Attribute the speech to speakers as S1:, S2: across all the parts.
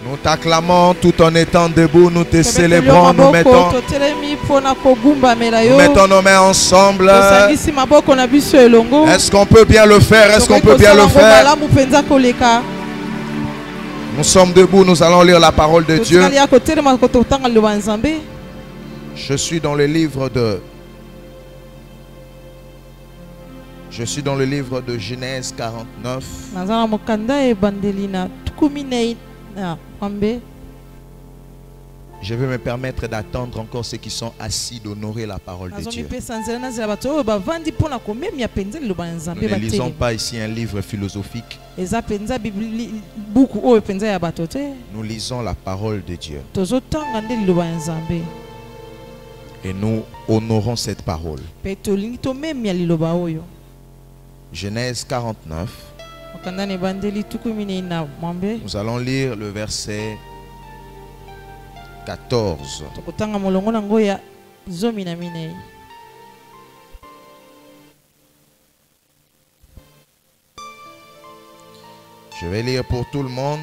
S1: Nous t'acclamons tout en étant debout, nous te célébrons, nous mettons nos mains ensemble. Est-ce qu'on peut bien le faire? Est-ce qu'on peut bien le faire? Nous sommes debout, nous allons lire la parole de Dieu. Je suis dans le livre de Genèse 49. Je vais me permettre d'attendre encore ceux qui sont assis d'honorer la parole de Dieu. Nous ne lisons pas ici un livre philosophique. Nous lisons la parole de Dieu. Et nous honorons cette parole. Genèse 49. Nous allons lire le verset 14. Je vais lire pour tout le monde.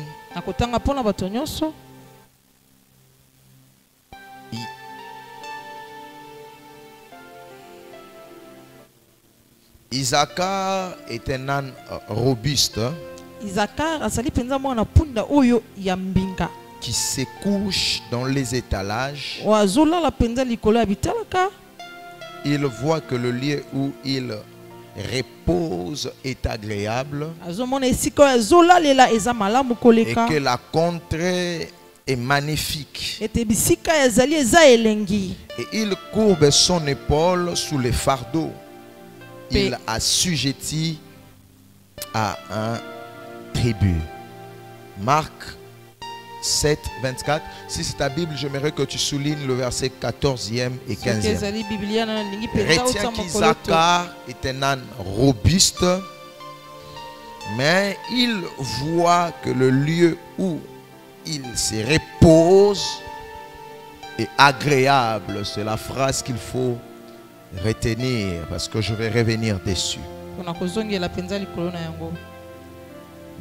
S1: Isaacar est un âne robuste qui se couche dans les étalages. Il voit que le lieu où il repose est agréable et que la contrée est magnifique. Et il courbe son épaule sous les fardeaux. Il assujettit à un tribut. Marc 7, 24. Si c'est ta Bible, j'aimerais que tu soulignes le verset 14e et 15e. Retiens qu'Isaacar est un âne robuste, mais il voit que le lieu où il se repose est agréable. C'est la phrase qu'il faut retenir parce que je vais revenir dessus.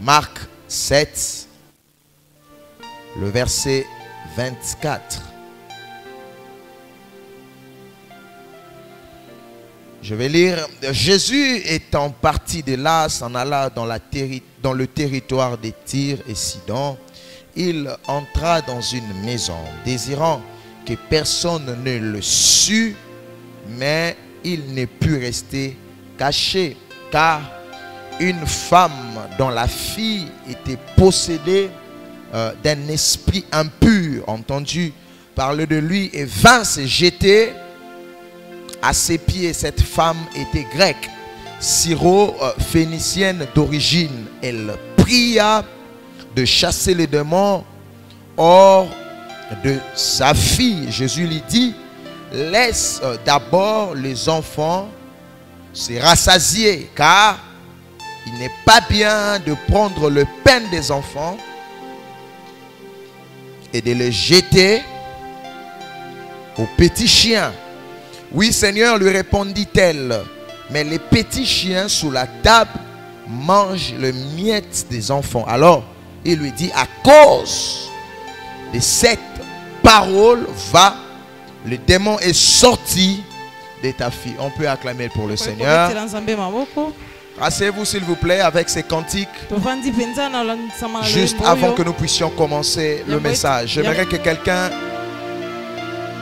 S1: Marc 7, le verset 24. Je vais lire. Jésus étant parti de là, s'en alla dans le territoire des Tyr et Sidon. Il entra dans une maison, désirant que personne ne le sût, mais il ne put rester caché, car une femme dont la fille était possédée d'un esprit impur entendu parler de lui et vint se jeter à ses pieds. Cette femme était grecque, syro-phénicienne d'origine. Elle pria de chasser les démons hors de sa fille. Jésus lui dit: laisse d'abord les enfants se rassasier, car il n'est pas bien de prendre le pain des enfants et de le jeter aux petits chiens. Oui, Seigneur, lui répondit-elle, mais les petits chiens sous la table mangent le miette des enfants. Alors il lui dit: à cause de cette parole, va, le démon est sorti de ta fille. On peut acclamer pour le Seigneur. Asseyez-vous s'il vous plaît avec ces cantiques. Juste avant que nous puissions commencer le message, j'aimerais que quelqu'un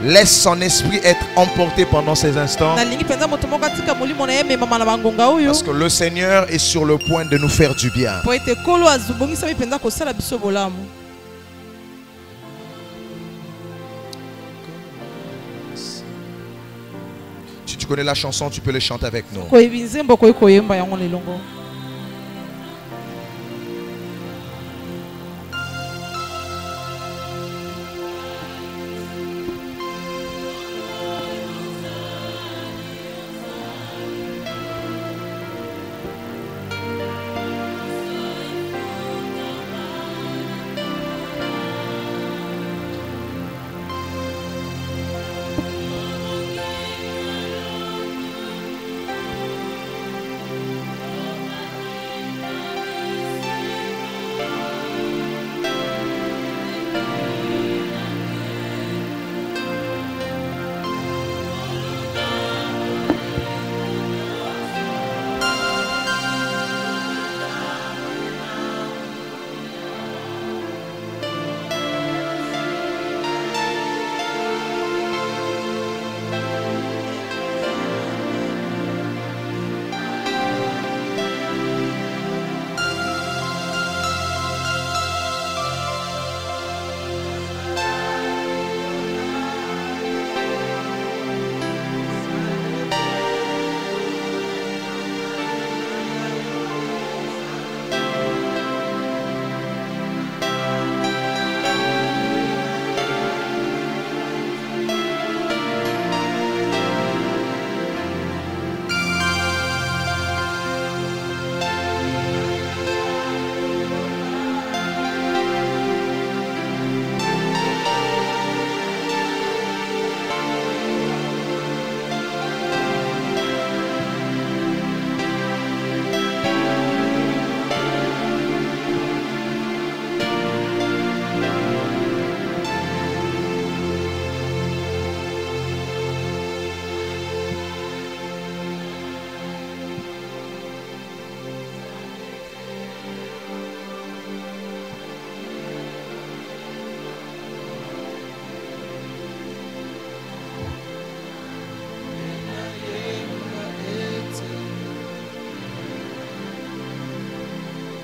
S1: laisse son esprit être emporté pendant ces instants. Parce que le Seigneur est sur le point de nous faire du bien. Si tu connais la chanson, tu peux le chanter avec nous.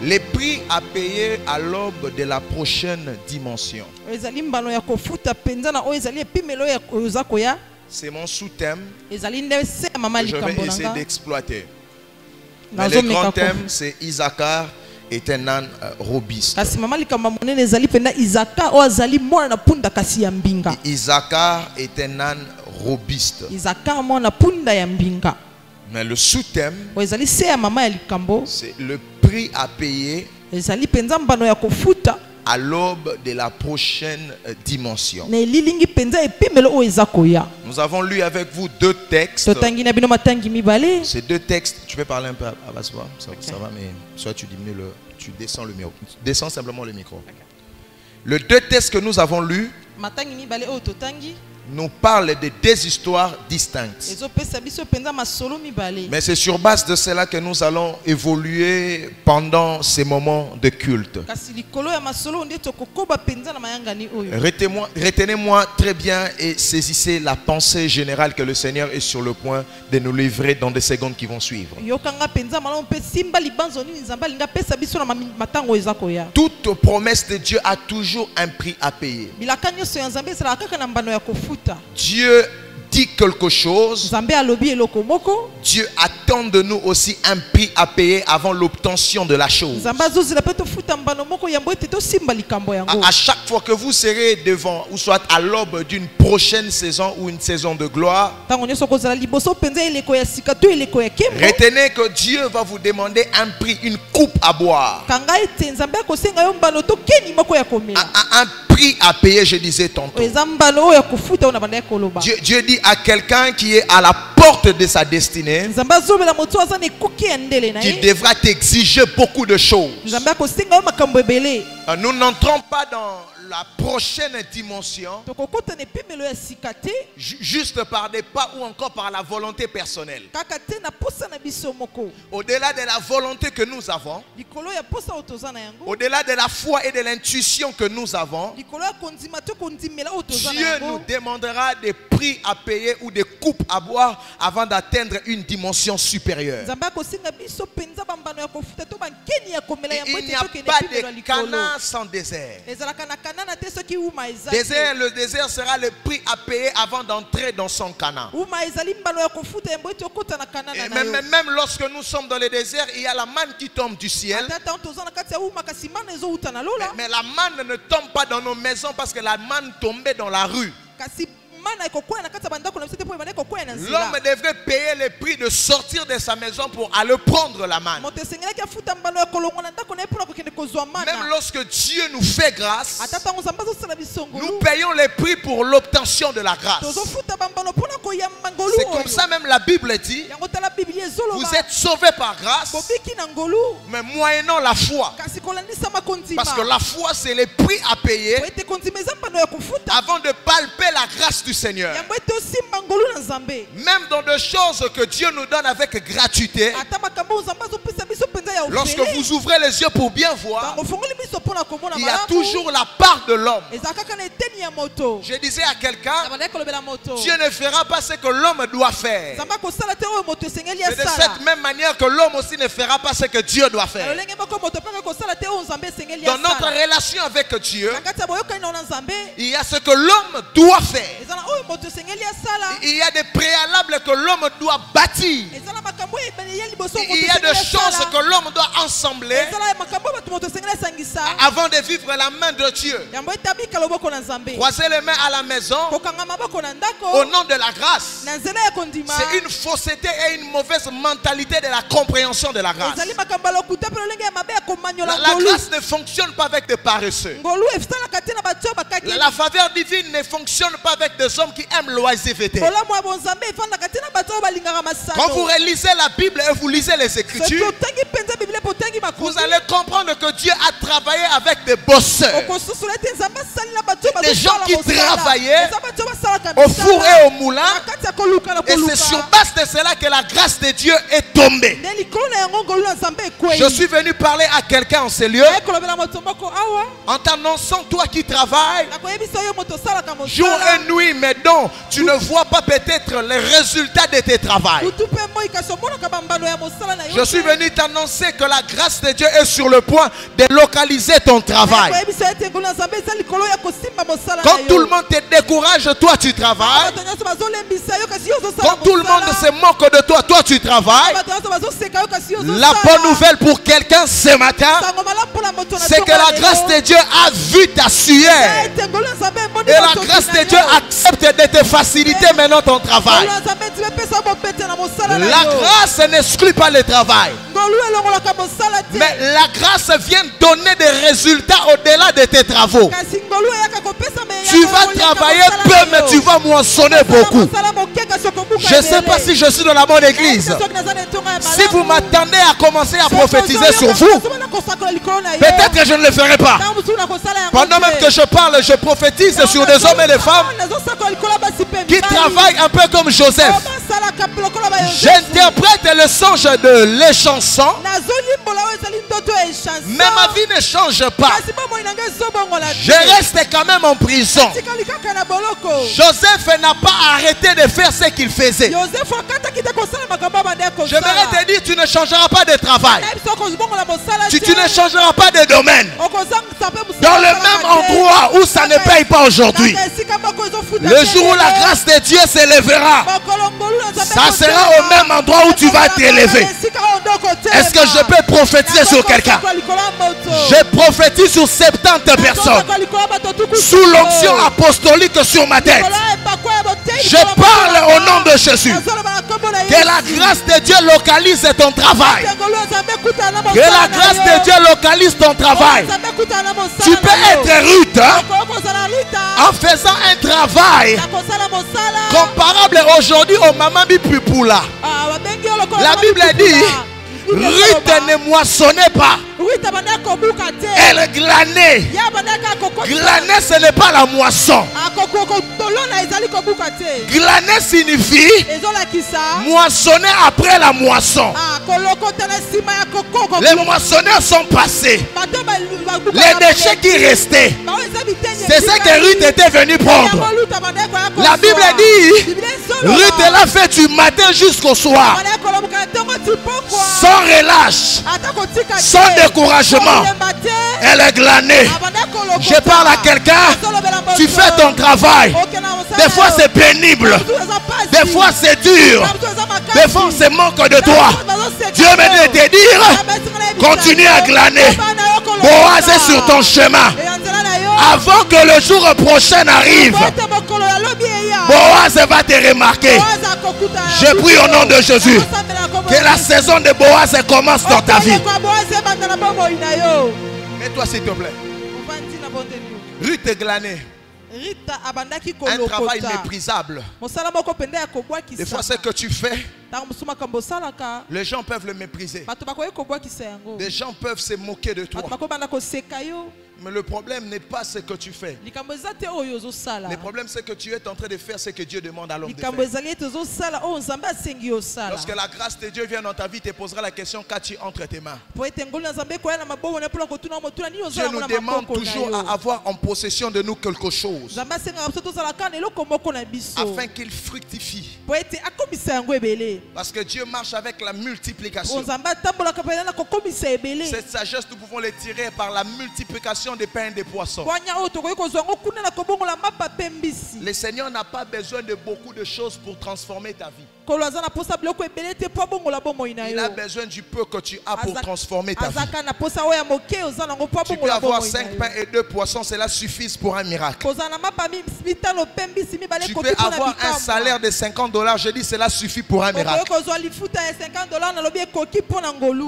S1: Les prix à payer à l'aube de la prochaine dimension. C'est mon sous-thème que je vais essayer d'exploiter. Mais le grand thème, c'est Isaacar est un âne robuste. Isaacar est un âne robuste. Mais le sous-thème, c'est le prix à payer à l'aube de la prochaine dimension. Nous avons lu avec vous deux textes. Ces deux textes, tu peux parler un peu à Baswa, ça va, mais soit tu diminues tu descends le micro. Descends simplement le micro. Les deux textes que nous avons lus nous parle de deux histoires distinctes. Mais c'est sur base de cela que nous allons évoluer pendant ces moments de culte. Retenez-moi très bien et saisissez la pensée générale que le Seigneur est sur le point de nous livrer dans des secondes qui vont suivre. Toute promesse de Dieu a toujours un prix à payer. Dieu dit quelque chose, Dieu attend de nous aussi un prix à payer avant l'obtention de la chose. À chaque fois que vous serez devant, ou soit à l'aube d'une prochaine saison ou une saison de gloire, retenez que Dieu va vous demander un prix, une coupe à boire. Un prix à payer, je disais tantôt. Dieu dit à quelqu'un qui est à la porte de sa destinée qu'il devra t'exiger beaucoup de choses. Nous n'entrons pas dans la prochaine dimension juste par des pas ou encore par la volonté personnelle. Au-delà de la volonté que nous avons, au-delà de la foi et de l'intuition que nous avons, Dieu nous demandera des prix à payer ou des coupes à boire avant d'atteindre une dimension supérieure. Il n'y a pas de Canaan sans désert. Le désert sera le prix à payer avant d'entrer dans son Canaan. Même lorsque nous sommes dans le désert, il y a la manne qui tombe du ciel. Mais la manne ne tombe pas dans nos maisons parce que la manne tombait dans la rue. L'homme devrait payer le prix de sortir de sa maison pour aller prendre la manne. Même lorsque Dieu nous fait grâce, nous payons le prix pour l'obtention de la grâce. C'est comme ça même la Bible dit, vous êtes sauvés par grâce, mais moyennant la foi. Parce que la foi, c'est le prix à payer avant de palper la grâce du Seigneur. Même dans des choses que Dieu nous donne avec gratuité, lorsque vous ouvrez les yeux pour bien voir, il y a toujours la part de l'homme. Je disais à quelqu'un, Dieu ne fera pas ce que l'homme doit faire. C'est de cette même manière que l'homme aussi ne fera pas ce que Dieu doit faire. Dans notre relation avec Dieu, il y a ce que l'homme doit faire. Il y a des préalables que l'homme doit bâtir. Il y a des choses que l'homme doit ensembler avant de vivre la main de Dieu. Croiser les mains à la maison au nom de la grâce, c'est une fausseté et une mauvaise mentalité de la compréhension de la grâce. La grâce ne fonctionne pas avec des paresseux. La faveur divine ne fonctionne pas avec des hommes qui aiment l'oisiveté. Quand vous relisez la Bible et vous lisez les Écritures, vous allez comprendre que Dieu a travaillé avec des bosseurs, des gens qui travaillaient au four et au moulin, et c'est sur base de cela que la grâce de Dieu est tombée. Je suis venu parler à quelqu'un en ces lieux en t'annonçant, toi qui travailles jour et nuit, mais dons, tu ne vois pas peut-être les résultats de tes travails. Je suis venu t'annoncer que la grâce de Dieu est sur le point de localiser ton travail. Quand tout le monde te décourage, toi tu travailles. Quand tout le monde se moque de toi, toi tu travailles. La bonne nouvelle pour quelqu'un ce matin, c'est que la grâce de Dieu a vu ta sueur. Et la grâce de Dieu accepte de te faciliter maintenant ton travail. La grâce n'exclut pas le travail. Mais la grâce vient donner des résultats au-delà de tes travaux. Tu vas travailler peu, mais tu vas moissonner beaucoup. Je ne sais pas si je suis dans la bonne église. Si vous m'attendez à commencer à prophétiser sur vous, peut-être que je ne le ferai pas. Pendant même que je parle, je prophétise sur des hommes et des femmes qui travaillent un peu comme Joseph. J'interprète le songe de les chansons, mais ma vie ne change pas. Je reste quand même en prison. Joseph n'a pas arrêté de faire ce qu'il faisait. J'aimerais te dire, tu ne changeras pas de travail. Tu ne changeras pas de domaine. Dans le même endroit où ça ne paye pas aujourd'hui. Le jour où la grâce de Dieu s'élèvera, ça sera au même endroit où tu vas t'élever. Est-ce que je peux prophétiser sur quelqu'un? Je prophétise sur 70 personnes. Sous l'onction apostolique sur ma tête. Je parle au nom de Jésus. Que la grâce de Dieu localise ton travail. Que la grâce de Dieu localise ton travail. Tu peux être rude en faisant un travail comparable aujourd'hui au Mamami Pupula. La Bible dit, Ruth ne moissonnait pas. Elle glanait. Glaner, ce n'est pas la moisson. Glaner signifie moissonner après la moisson. Les moissonneurs sont passés. Les déchets qui restaient, c'est ce que Ruth était venue prendre. La Bible dit, Ruth l'a fait du matin jusqu'au soir. Sans relâche, sans découragement. Elle est glanée. Je parle à quelqu'un. Tu fais ton travail. Des fois c'est pénible. Des fois c'est dur. Des fois c'est manque de toi. Dieu me dit de te dire, continue à glaner. Boaz est sur ton chemin. Avant que le jour prochain arrive, Boaz va te remarquer. Je prie au nom de Jésus que la saison de Boaz commence dans ta vie. Mets-toi s'il te plaît. Ruth glanée. Un travail méprisable. Des fois, ce que tu fais, les gens peuvent le mépriser. Les gens peuvent se moquer de toi. Mais le problème n'est pas ce que tu fais. Le problème, c'est que tu es en train de faire ce que Dieu demande à l'homme de faire. Lorsque la grâce de Dieu vient dans ta vie, tu te poseras la question qu'as-tu entre tes mains. Dieu nous demande toujours à avoir en possession de nous quelque chose afin qu'il fructifie. Parce que Dieu marche avec la multiplication. Cette sagesse, nous pouvons les tirer par la multiplication des pains et des poissons. Le Seigneur n'a pas besoin de beaucoup de choses pour transformer ta vie. Il a besoin du peu que tu as pour transformer ta vie. Tu peux avoir 5 pains et 2 poissons, cela suffit pour un miracle. Tu peux avoir un salaire de $50, je dis cela suffit pour un miracle.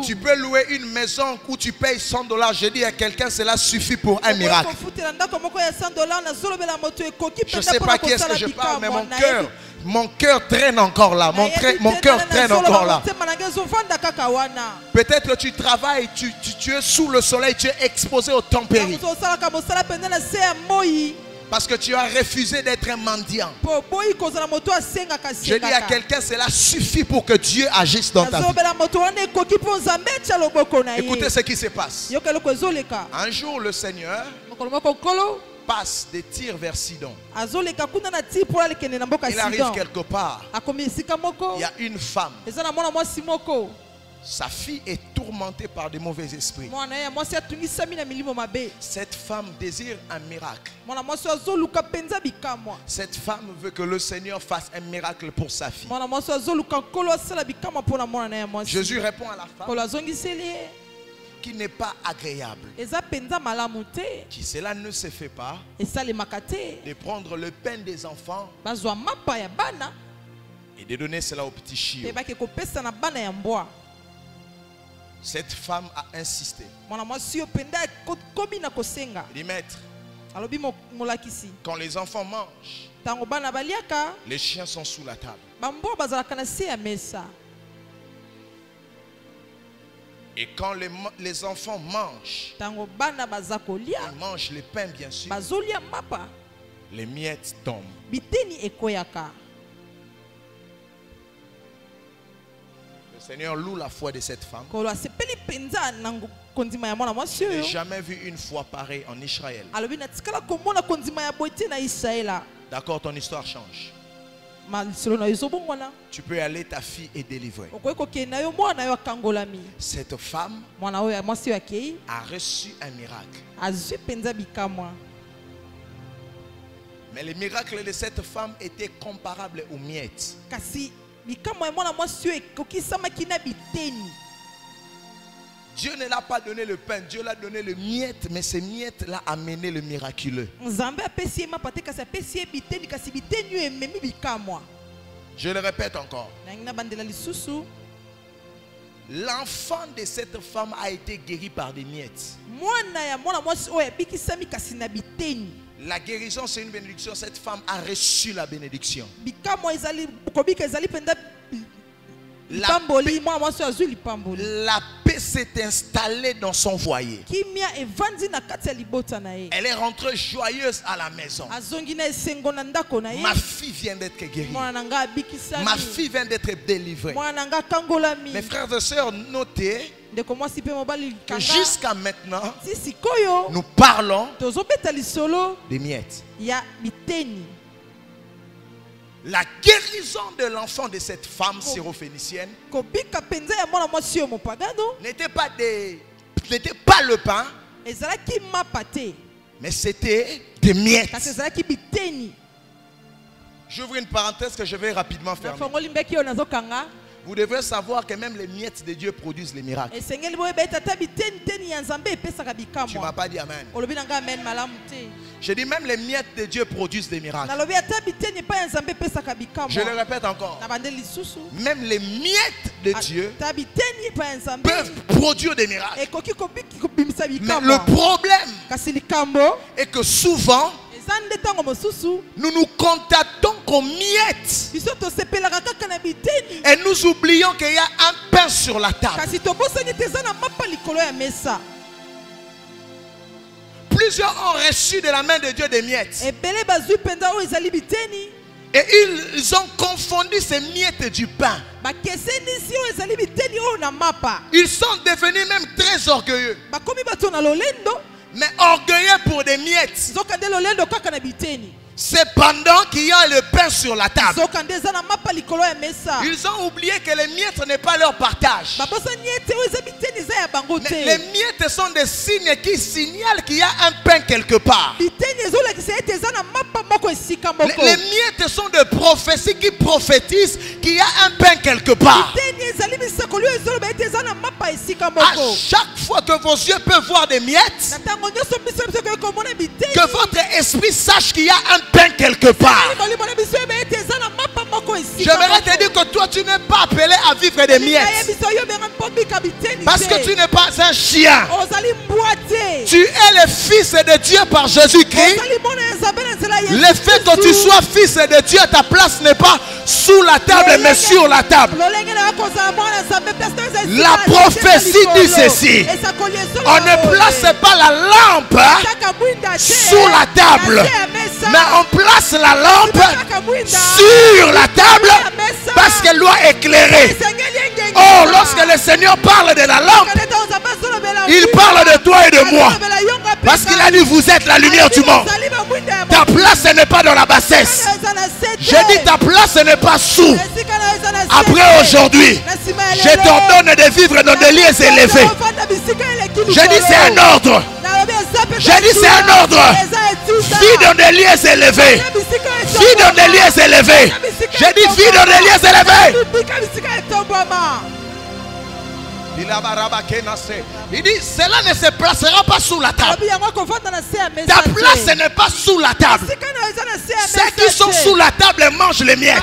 S1: Tu peux louer une maison où tu payes $100, je dis à quelqu'un cela suffit pour un miracle. Je ne sais pas qui est-ce que je parle, mais mon cœur traîne encore là. Mon cœur traîne encore là. Peut-être que tu travailles, tu es sous le soleil, tu es exposé aux tempéries. Parce que tu as refusé d'être un mendiant. Je dis à quelqu'un, cela suffit pour que Dieu agisse dans ta vie. Écoutez ce qui se passe. Un jour, le Seigneur, passe de Tyr vers Sidon. Il
S2: Il
S1: arrive quelque part. Il y a une femme. Sa fille est tourmentée par de mauvais esprits. Cette femme désire un miracle. Cette femme veut que le Seigneur fasse un miracle pour sa fille. Jésus répond à la femme qui n'est pas agréable, qui cela ne se fait pas, de prendre le pain des enfants et de donner cela aux petits chiots. Cette femme a insisté. Il dit, maître, quand les enfants mangent, les chiens sont sous la table. Et quand les enfants mangent, ils mangent les pains bien sûr, les miettes tombent. Le Seigneur loue la foi de cette femme. Je n'ai jamais vu une foi pareille en Israël. D'accord, ton histoire change. Tu peux aller, ta fille est délivrée. Cette femme a reçu un miracle. Mais les miracles de cette femme étaient comparables aux miettes. Dieu ne l'a pas donné le pain, Dieu l'a donné le miette, mais ces miettes l'a amené le miraculeux. Je le répète encore. L'enfant de cette femme a été guéri par des miettes. La guérison, c'est une bénédiction. Cette femme a reçu la bénédiction. La paix s'est installée dans son foyer. Elle est rentrée joyeuse à la maison. Ma fille vient d'être guérie. Ma fille vient d'être délivrée. Mes frères et sœurs, notez que jusqu'à maintenant, nous parlons des miettes. La guérison de l'enfant de cette femme syrophénicienne n'était pas le pain, mais c'était des miettes. J'ouvre une parenthèse que je vais rapidement fermer. Vous devrez savoir que même les miettes de Dieu produisent les miracles. Tu ne m'as pas dit amen. Je dis même les miettes de Dieu produisent des miracles. Je le répète encore. Même les miettes de Dieu peuvent produire des miracles. Mais le problème est que souvent, nous nous contentons qu'aux miettes et nous oublions qu'il y a un pain sur la table. Plusieurs ont reçu de la main de Dieu des miettes. Et ils ont confondu ces miettes du pain. Ils sont devenus même très orgueilleux. Mais orgueilleux pour des miettes. C'est pendant qu'il y a le pain sur la table. Ils ont oublié que les miettes n'est pas leur partage. Les miettes sont des signes qui signalent qu'il y a un pain quelque part. Les miettes sont des prophéties qui prophétisent qu'il y a un pain quelque part. À chaque fois que vos yeux peuvent voir des miettes, que votre esprit sache qu'il y a un pain quelque part. J'aimerais te dire que toi tu n'es pas appelé à vivre des miettes, parce que tu n'es pas un chien. Tu es le fils de Dieu par Jésus-Christ. Le fait que tu sois fils de Dieu, ta place n'est pas sous la table mais sur la table. La prophétie dit ceci: on ne place pas la lampe sous la table, mais on place la lampe sur la table parce qu'elle doit éclairer. Oh, lorsque le Seigneur parle de la lampe, Il parle de toi et de moi. Parce qu'il a dit, vous êtes la lumière du monde. Ta place, ce n'est pas dans la bassesse. J'ai dit, ta place, ce n'est pas sous. Après aujourd'hui, je t'ordonne de vivre dans des lieux élevés. J'ai dit, c'est un ordre. J'ai dit, c'est un ordre. Vis dans des lieux élevés. Vis dans des lieux élevés. J'ai dit, vis dans des lieux élevés. Il dit, cela ne se placera pas sous la table. Ta place, ce n'est pas sous la table. Ceux qui sont sous la table mangent les miettes.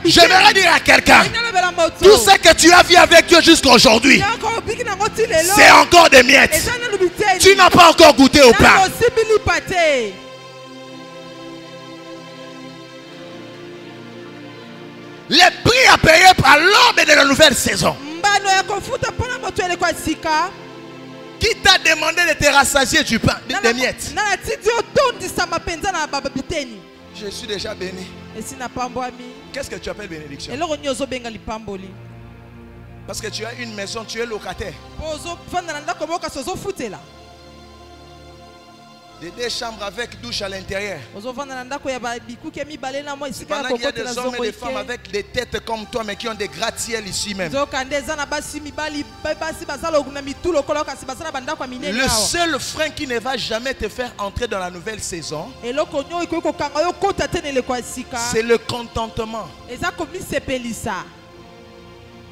S1: J'aimerais dire à quelqu'un, tout ce que tu as vu avec Dieu jusqu'à aujourd'hui, c'est encore des miettes. Tu n'as pas encore goûté au pain. Les prix à payer par l'aube de la nouvelle saison. Qui t'a demandé de te rassasier du pain, des miettes? Je suis déjà béni. Qu'est-ce que tu appelles bénédiction? Parce que tu as une maison, tu es locataire. Des chambres avec douche à l'intérieur. Pendant qu'il y a des hommes et des femmes avec des têtes comme toi, mais qui ont des gratte-ciel ici même. Le seul frein qui ne va jamais te faire entrer dans la nouvelle saison, c'est le contentement.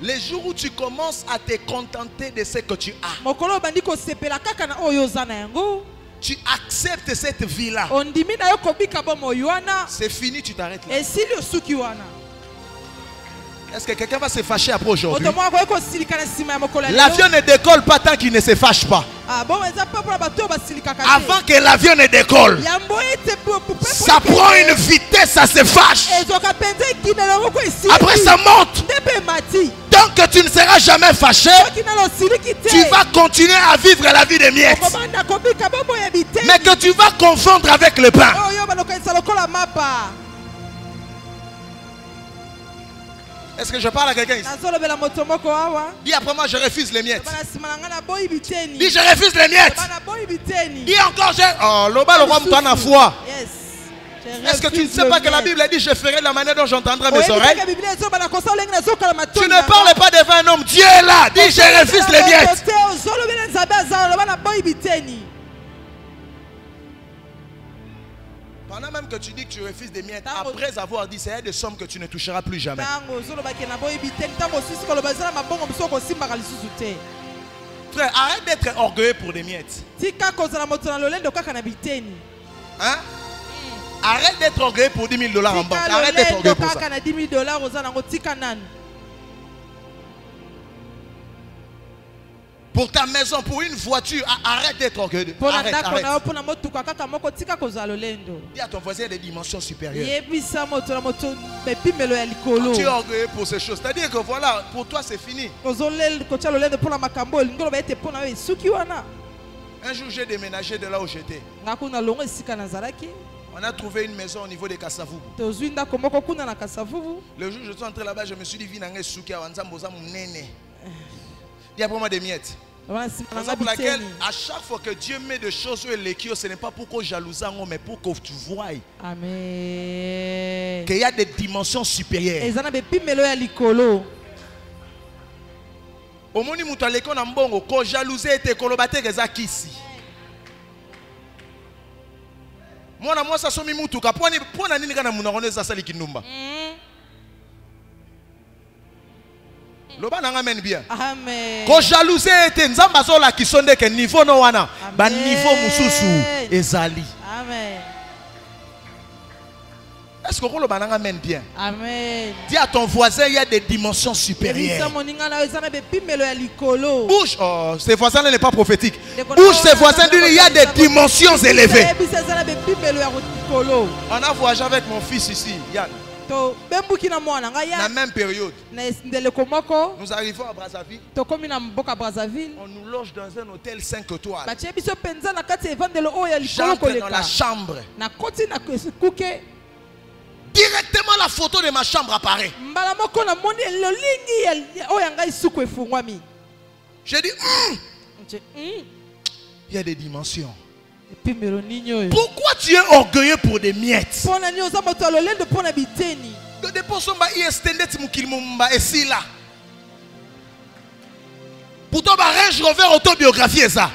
S1: Les jours où tu commences à te contenter de ce que tu as, tu acceptes cette vie-là, c'est fini, tu t'arrêtes là. Est-ce que quelqu'un va se fâcher après aujourd'hui? L'avion ne décolle pas tant qu'il ne se fâche pas. Avant que l'avion ne décolle, ça prend une vitesse, ça se fâche. Après ça monte. Tant que tu ne seras jamais fâché, tu vas continuer à vivre la vie des miettes. Mais que tu vas confondre avec le pain. Est-ce que je parle à quelqu'un ici? Dis après moi, je refuse les miettes. Dis je refuse les miettes. Dis encore foi. Est-ce que tu ne sais pas que la Bible dit je ferai la manière dont j'entendrai mes oreilles? Tu ne parles pas devant un homme. Dieu est là. Dis je refuse les miettes. Pendant même que tu dis que tu refuses des miettes, après avoir dit c'est des sommes que tu ne toucheras plus jamais. Frère, arrête d'être orgueilleux pour des miettes. Hein? Arrête d'être orgueilleux pour 10 000 $ en banque. Arrête d'être orgueilleux pour ça. Pour ta maison, pour une voiture, arrête d'être orgueilleux. Arrête. Dis à ton voisin, il y a des dimensions supérieures. Quand tu es orgueilleux pour ces choses, c'est-à-dire que voilà, pour toi c'est fini. Un jour j'ai déménagé de là où j'étais. On a trouvé une maison au niveau de Kasavubu. Le jour où je suis entré là-bas, je me suis dit, il y a pour moi des miettes. C'est pour laquelle, à chaque fois que Dieu met des choses sur l'équio, ce n'est pas pour qu'on jalouse, mais pour que tu vois. Amen. Qu'il y a des dimensions supérieures. Au moment où tu as l'école en bon, quand jalousie était colobate, ici. Moi, ça somi mutuka. Pour nani kana munaone ça sali kinumba. Loba nanga men bien. Amen. Ko jalousie était nzamba zola kisonde ke niveau no wana. Ba niveau mususu ezali. Amen. Est-ce que loba nanga men bien? Amen. Dis à ton voisin, il y a des dimensions supérieures. Bouge, oh, ces voisins n'est pas prophétique. Bouge ces voisins, il y a des dimensions élevées. On a voyagé avec mon fils ici, Yann. Dans la même période, nous arrivons à Brazzaville. On nous loge dans un hôtel 5 étoiles. J'entre dans la chambre. Directement la photo de ma chambre apparaît. J'ai dit, Il y a des dimensions.
S2: Pourquoi
S1: tu es orgueilleux pour des miettes? Pourtant, Range Rover autobiographie est ça.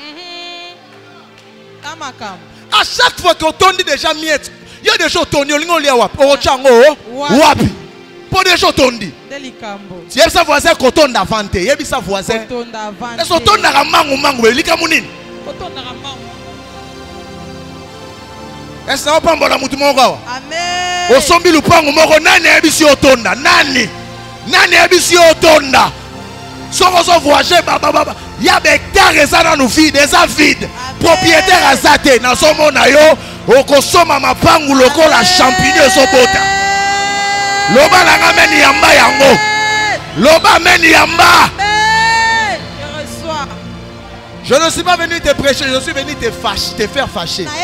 S1: À chaque fois qu'on dit déjà miettes, il y a des choses qui sont pour des choses qu'on dit. Si il y a sa voisin qui est d'avant, il y a sa voisin. Est-ce que tu as un mango? Est-ce que tu as un mango? Amen. Au sombi le pango moko nani ebisi otonda nani ebisi otonda. Soko so voyager baba il y a des hectares ça dans nos vides des vides propriétaire azate na somo na yo okosoma mapangu lokola champignon so bota loba na ngameni yamba yango loba meni yamba. Je ne suis pas venu te prêcher, je suis venu te faire fâcher. Tant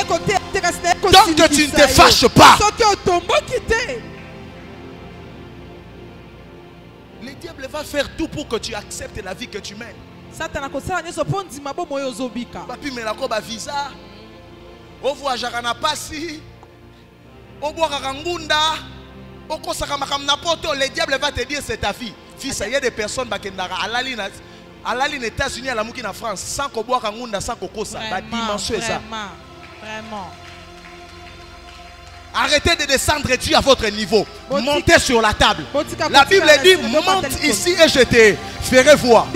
S1: que tu ne te fâches pas, le diable va faire tout pour que tu acceptes la vie que tu mènes. Papi mais la koba visa, au voyagera na pasi, au boire ngunda, au kosaka makamna poto, le diable va te dire c'est ta vie. Fils, il y a des personnes qui sont à la ligne États-Unis, à la Moukina France, sans qu'on boit ngunda, sans qu'on kosa, la dimension est ça.
S2: Vraiment.
S1: Arrêtez de descendre Dieu à votre niveau. Montez sur la table. La Bible dit, monte ici et je te ferai voir.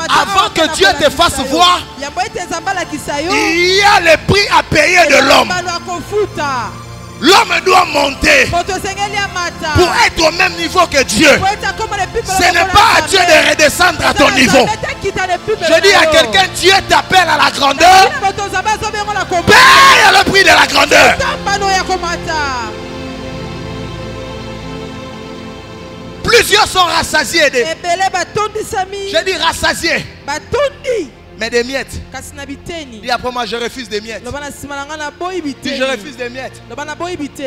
S1: Avant que Dieu te fasse voir, il y a le prix à payer de l'homme. L'homme doit monter pour être au même niveau que Dieu. Ce n'est pas à Dieu de redescendre à ton niveau. Je dis à quelqu'un, Dieu t'appelle à la grandeur. Paye le prix de la grandeur. Plusieurs sont rassasiés. Je dis rassasiés. Mais des miettes. Dis après moi, je refuse des miettes. Dis je refuse des miettes.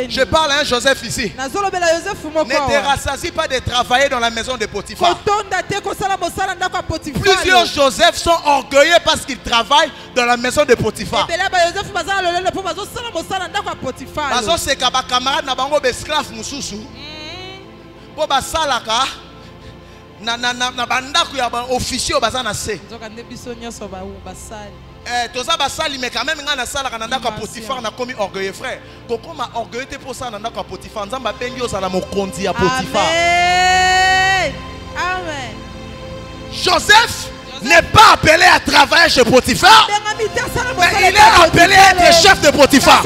S1: Je parle à un Joseph ici. Ne te rassasie pas de travailler dans la maison de Potiphar. Plusieurs Joseph sont orgueilleux parce qu'ils travaillent dans la maison de Potiphar. C'est que ma camarade n'a pas esclave mususu. Pour basalaka. Na bandaku ya ba officier bazana se. Toza basali mais quand même ngana sala kana ndako Potiphar na komi orgueilleux frère. Koko ma orgueilleux te pour ça na ndako Potiphar nzamba bengi ozala mokonzi ya Potiphar. Amen. Amen. Joseph n'est pas appelé à travailler chez Potiphar, mais il est appelé à être chef de Potiphar.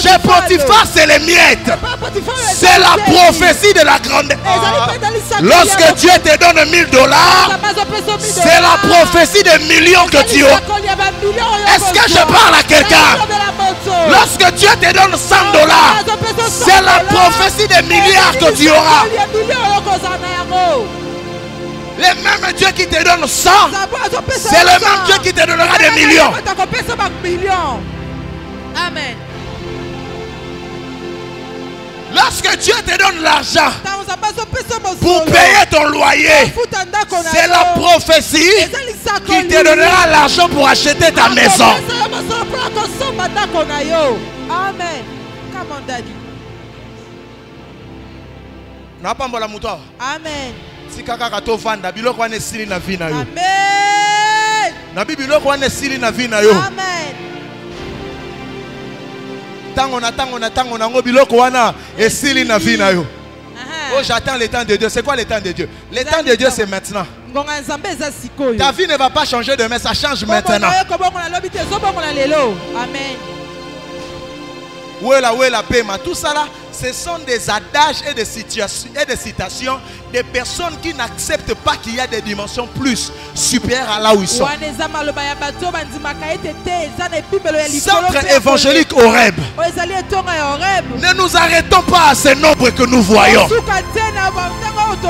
S1: Chez Potiphar, c'est les miettes. C'est la prophétie de la grandeur. Lorsque Dieu te donne $1000, c'est la prophétie des millions que tu as. Est-ce que je parle à quelqu'un? Lorsque Dieu te donne $100, c'est la prophétie des milliards que tu auras. Le même Dieu qui te donne 100, c'est le même Dieu qui te donnera des millions. Amen. Lorsque Dieu te donne l'argent pour payer ton loyer, c'est la prophétie qui te donnera l'argent pour acheter ta maison. Amen. Amen. Amen. Oh, j'attends le temps de Dieu. C'est quoi le temps de Dieu? Le temps de Dieu, c'est maintenant. Ta vie ne va pas changer demain, ça change maintenant. Amen. Où est la paix? Tout ça là, ce sont des adages et des citations des personnes qui n'acceptent pas qu'il y a des dimensions plus supérieures à là où ils sont. Centre évangélique Horeb. Ne nous arrêtons pas à ces nombres que nous voyons.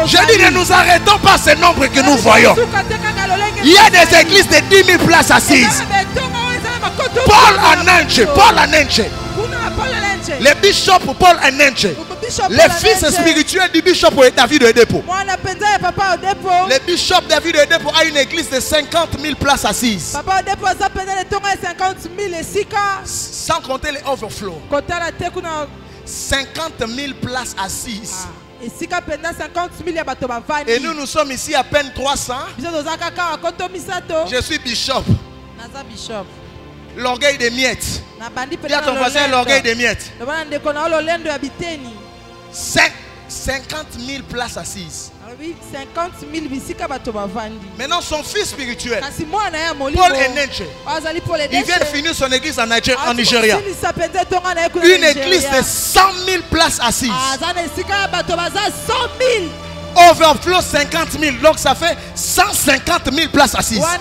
S1: Je dis ne nous arrêtons pas à ces nombres que nous voyons. Il y a des églises de 10 000 places assises. Paul Ananche. Le bishop Paul Ananche. Le fils spirituel du bishop est David Oyedepo. Le bishop David de dépôt a une église de 50 000 places assises. Sans compter les overflows. 50 000 places assises. Et nous sommes ici à peine 300. Je suis bishop. L'orgueil des miettes. Il y a ton voisin l'orgueil des miettes. 50 000 places assises.
S2: 50 000
S1: Maintenant son fils spirituel, Paul Enenche, il vient de finir son église en Nigeria. Une église de 100 000 places assises. Overflow 50 000, donc ça fait 150 000 places assises. Là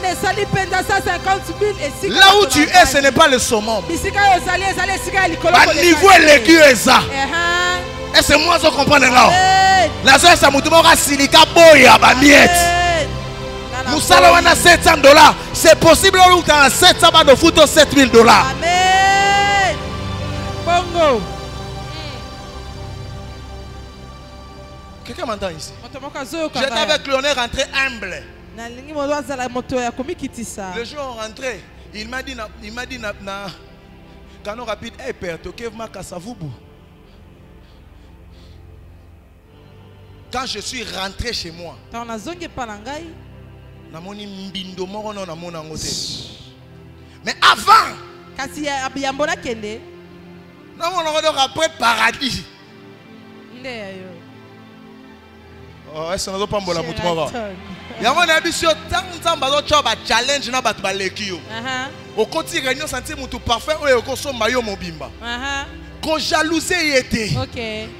S1: où tu es, ce n'est pas le summum. Niveau élevé est ça. Et c'est moi qui comprends là. La soeur ça m'a silica boya ba miette. Nous salons à 700 $. C'est possible où tu as 700 $ de foot 7 000 $.
S2: Amen. Bongo.
S1: Quelqu'un m'entend ici? J'étais avec lui, on est rentré humble. Le jour où on rentré, il m'a dit canon rapide, hey père, tu es ma kasavubu. Quand je suis rentré chez moi, mais avant, après paradis. Oh, est-ce que nous pas la mouton? Il y a un ambition tant challenge na bat balekio. Au quotidien réunion sentir mouton parfait ou au son maillot mobimba. Ko jalouser était.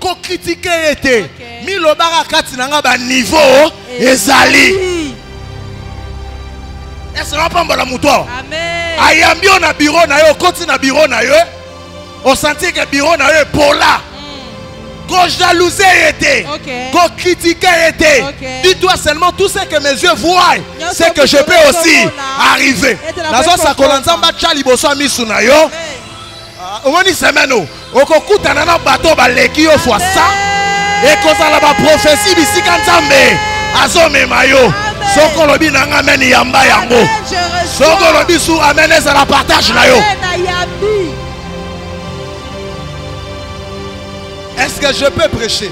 S1: Ko critiquer était. Mi lo barakati nanga ba niveau ezali. Est-ce que pas la mouton? Amen. Ayambi on a bureau na yo, koti na bureau na yo. On sentit que bureau na yo pour là. Qu'on jalouser était, qu'on critiquer était. Dis-toi seulement tout ce que mes yeux voient, c'est que je peux aussi arriver. Nazo sakolanzamba chali boso misuna yo. Oni semeno, okokuta na bateau baleki yo fois ça. Et kozala ba prophétie bisika nzambe. Azome mayo. Soko lobi nanga meni yamba yango. Soko lobi sou amene za la partage na yo. Est-ce que je peux prêcher?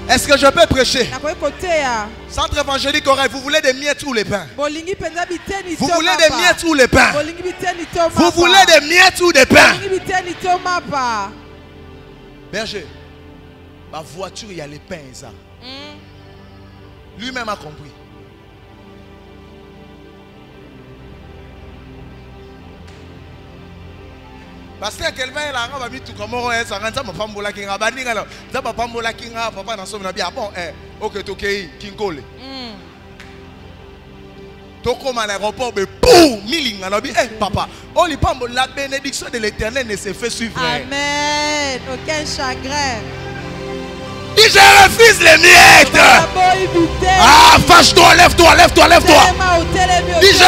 S1: Est-ce que je peux prêcher? Centre évangélique Oreille, vous voulez des miettes ou les pains? Vous voulez des miettes ou les pains? Vous voulez des miettes ou des pains? Berger, ma voiture, il y a les pains. Ça. Lui-même a compris. Parce que quelqu'un est là, on va mettre tout comme on est, ça rend ça ma femme bola kinga, baninga là, ça ma femme bola kinga, papa dans son bien bon, ok tokei kinkole. Toko man aéroport be boum, milinga là, papa, on lui parle la bénédiction de l'Éternel ne se fait suivre.
S2: Amen, aucun chagrin.
S1: Dis je refuse les miettes. Ah, fâche-toi, lève-toi. Dis je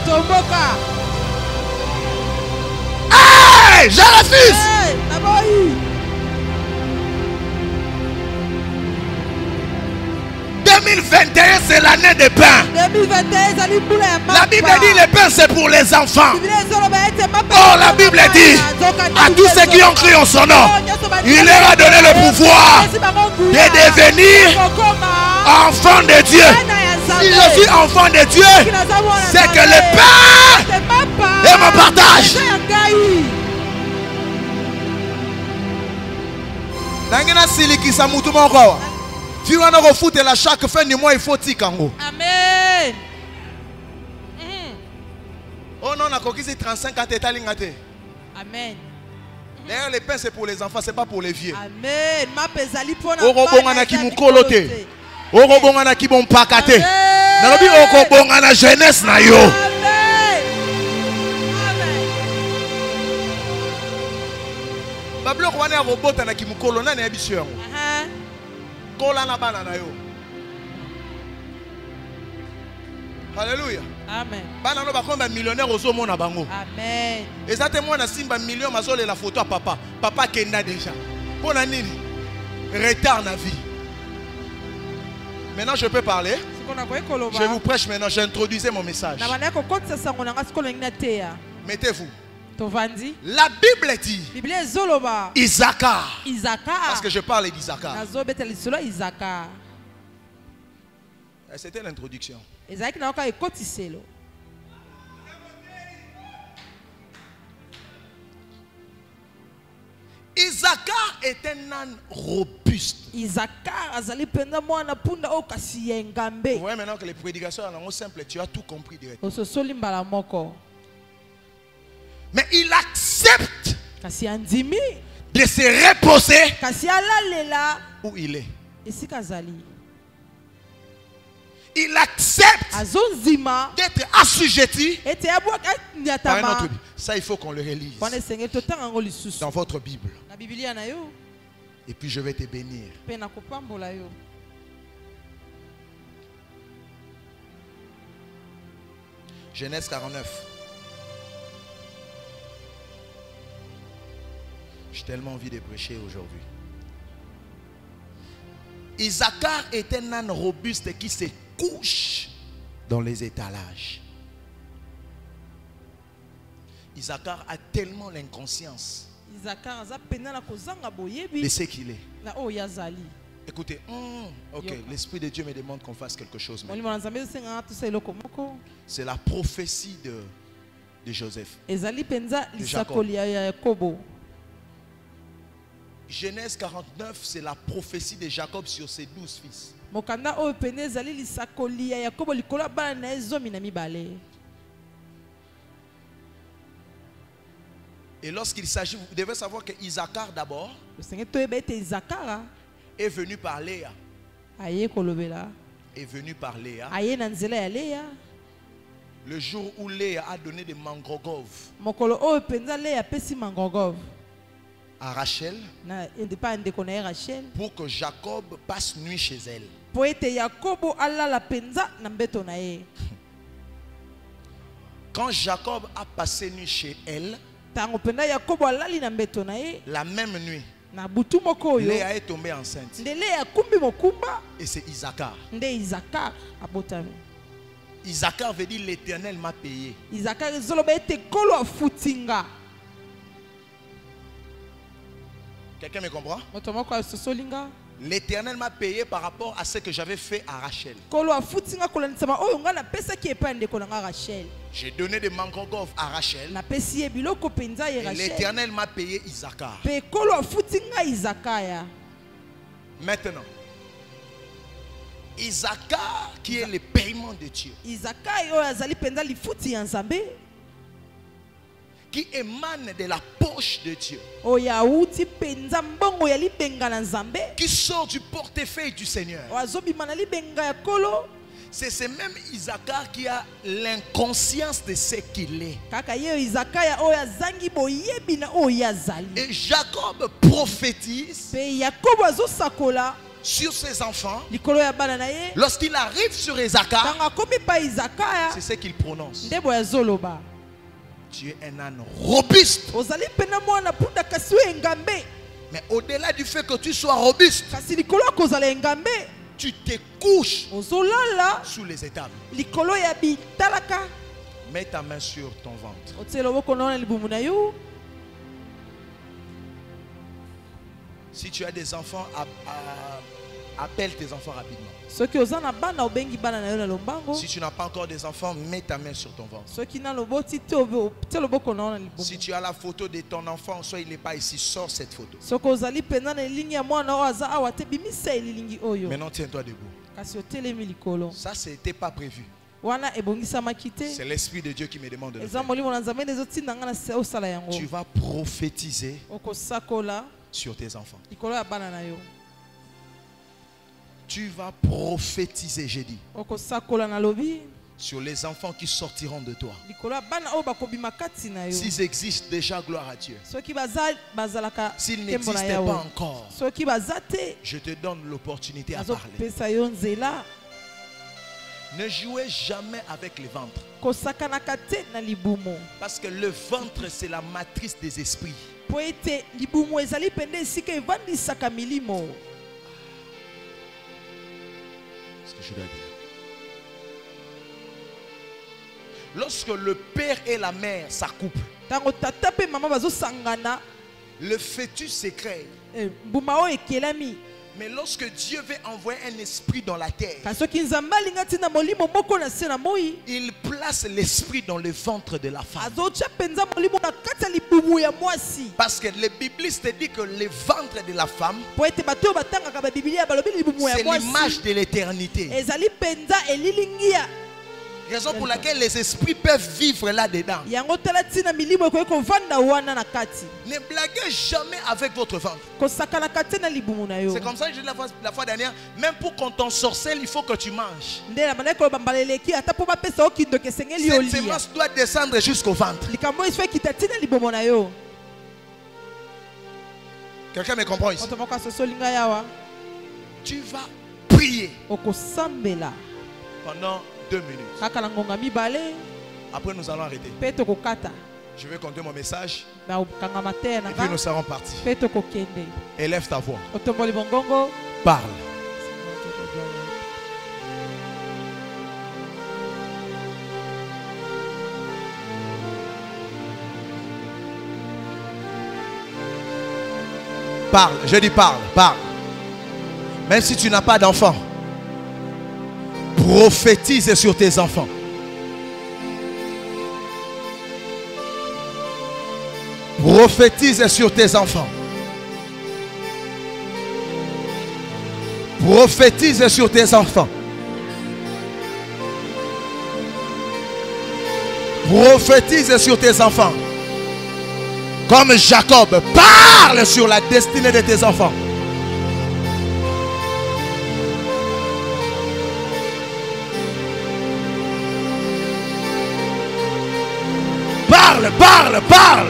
S1: Tomoka. Hey, je refuse. 2021 c'est l'année des pains. La Bible dit les pains c'est pour les enfants. Oh, la Bible dit à tous ceux qui ont cru en son nom, il leur a donné le pouvoir de devenir enfants de Dieu. Si je suis enfant de Dieu, c'est que le Père est mon partage. Nangena siliki sa mutu moko. Si on a refouté la chaque fin du mois, il faut tikango.
S2: Amen.
S1: Oh non, on a coquille 35 ans étalingate.
S2: Amen.
S1: D'ailleurs, les pains c'est pour les enfants, c'est pas pour les vieux.
S2: Amen. Ma pesali pour na.
S1: Orobongana ki mukolote. Orobongana ki bon pakate. Nalobi okobongana jeunesse na yo.
S2: Amen.
S1: Bablo kwana robota na ki mukolo na na bisyo. Alléluia.
S2: Amen.
S1: Bana no bakomba millionnaire ozomona bango.
S2: Amen.
S1: Exactement na simba million mazole la photo à papa. Papa kenda déjà. Pour la nuit, retard na vie. Maintenant, je peux parler. Je vous prêche maintenant. J'introduisais mon message. Mettez-vous. La Bible dit Isaacar. Parce que je parle d'Isaacar. C'était l'introduction. Isaacar est un âne robuste. Vous voyez maintenant que les prédications sont simples, tu as tout compris directement. Mais il accepte de se reposer où il est. Il accepte d'être assujetti par un autre. Ça, il faut qu'on le relise dans votre Bible. Et puis je vais te bénir. Genèse 49. J'ai tellement envie de prêcher aujourd'hui. Isaacar est un âne robuste qui se couche dans les étalages. Isaacar a tellement l'inconscience de ce qu'il est. Écoutez, ok, l'Esprit de Dieu me demande qu'on fasse quelque chose. C'est la prophétie de Joseph. De Jacob. Genèse 49, c'est la prophétie de Jacob sur ses 12 fils. Et lorsqu'il s'agit, vous devez savoir que Isaacar d'abord est venu par Léa. Est venu par Léa. Le jour où Léa a donné des mangrogoves à Rachel pour que Jacob passe nuit chez elle. Quand Jacob a passé nuit chez elle, la même nuit, Léa est tombée enceinte. Et c'est Isaacar. Isaacar veut dire l'Éternel m'a payé. Quelqu'un me comprend? L'Éternel m'a payé par rapport à ce que j'avais fait à Rachel. J'ai donné des mangrogoves à Rachel. Et l'Éternel m'a payé Isaacar. Maintenant, Isaacar qui est le paiement de Dieu, qui émane de la poche de Dieu, qui sort du portefeuille du Seigneur. C'est ce même Isaacar qui a l'inconscience de ce qu'il est. Et Jacob prophétise sur ses enfants. Lorsqu'il arrive sur Isaacar, c'est ce qu'il prononce. Tu es un âne robuste. Mais au-delà du fait que tu sois robuste, tu te couches sous les étables. Mets ta main sur ton ventre. Si tu as des enfants, appelle tes enfants rapidement. Si tu n'as pas encore des enfants, mets ta main sur ton ventre. Si tu as la photo de ton enfant, soit il n'est pas ici, sors cette photo. Maintenant, tiens-toi debout. Ça, ce n'était pas prévu. C'est l'Esprit de Dieu qui me demande de le faire. Tu vas prophétiser sur tes enfants. Tu vas prophétiser, j'ai dit, sur les enfants qui sortiront de toi. S'ils existent déjà, gloire à Dieu. S'ils n'existaient pas encore, je te donne l'opportunité à parler. Ne jouez jamais avec le ventre. Parce que le ventre, c'est la matrice des esprits.
S2: Poete libumu ezali pende esika evandisaka milimo.
S1: Ce que je dois dire. Lorsque le père et la mère s'accouplent,
S2: Tango tata pe mama bazo sangana,
S1: le fœtus s'écrée.
S2: mbuma o ekelami.
S1: Mais lorsque Dieu veut envoyer un esprit dans la terre,
S2: Kasoki nzamba lingati na molimo moko na se na moi.
S1: il place l'esprit dans le ventre de la femme.
S2: Azocha penza molimo na kati ya libumu ya mwasi.
S1: Parce que le bibliste dit que le ventre de la femme,
S2: Poete bato batangaka ba Biblia balobi libumu ya
S1: c'est
S2: mwasi.
S1: l'image de l'éternité.
S2: Ezali penza elilingia.
S1: Raison pour laquelle les esprits peuvent vivre là-dedans.
S2: Yango tala tina milimo ko vanda wana na kati.
S1: Ne blaguez jamais avec votre ventre.
S2: Ko sakana kati na libumu na yo.
S1: C'est comme ça que je dis la fois dernière, même pour qu'on t'ensorcelle, il faut que tu manges.
S2: Ndela maneko bambaleleki ata po bapesa okindo kesengeli
S1: Cette
S2: olia.
S1: semence doit descendre jusqu'au ventre.
S2: Likambo isfe kitatina libumu na yo.
S1: Quelqu'un me comprend ici?
S2: Otomoka sosolinga yawa.
S1: Tu vas prier
S2: Okosambela.
S1: pendant 2 minutes.
S2: Kaka na ngonga mibale.
S1: Après nous allons arrêter.
S2: Pe tokokata.
S1: Je vais compter mon message
S2: Ba okanga te na
S1: et puis
S2: ka.
S1: nous serons partis.
S2: Pe tokokende.
S1: Élève ta voix.
S2: Otomboli bongongo.
S1: Parle. Parle. Je dis parle. Parle. Même si tu n'as pas d'enfant, prophétise sur tes enfants. Prophétise sur tes enfants. Prophétise sur tes enfants. Prophétise sur tes enfants. Comme Jacob, parle sur la destinée de tes enfants. Parle, parle, parle.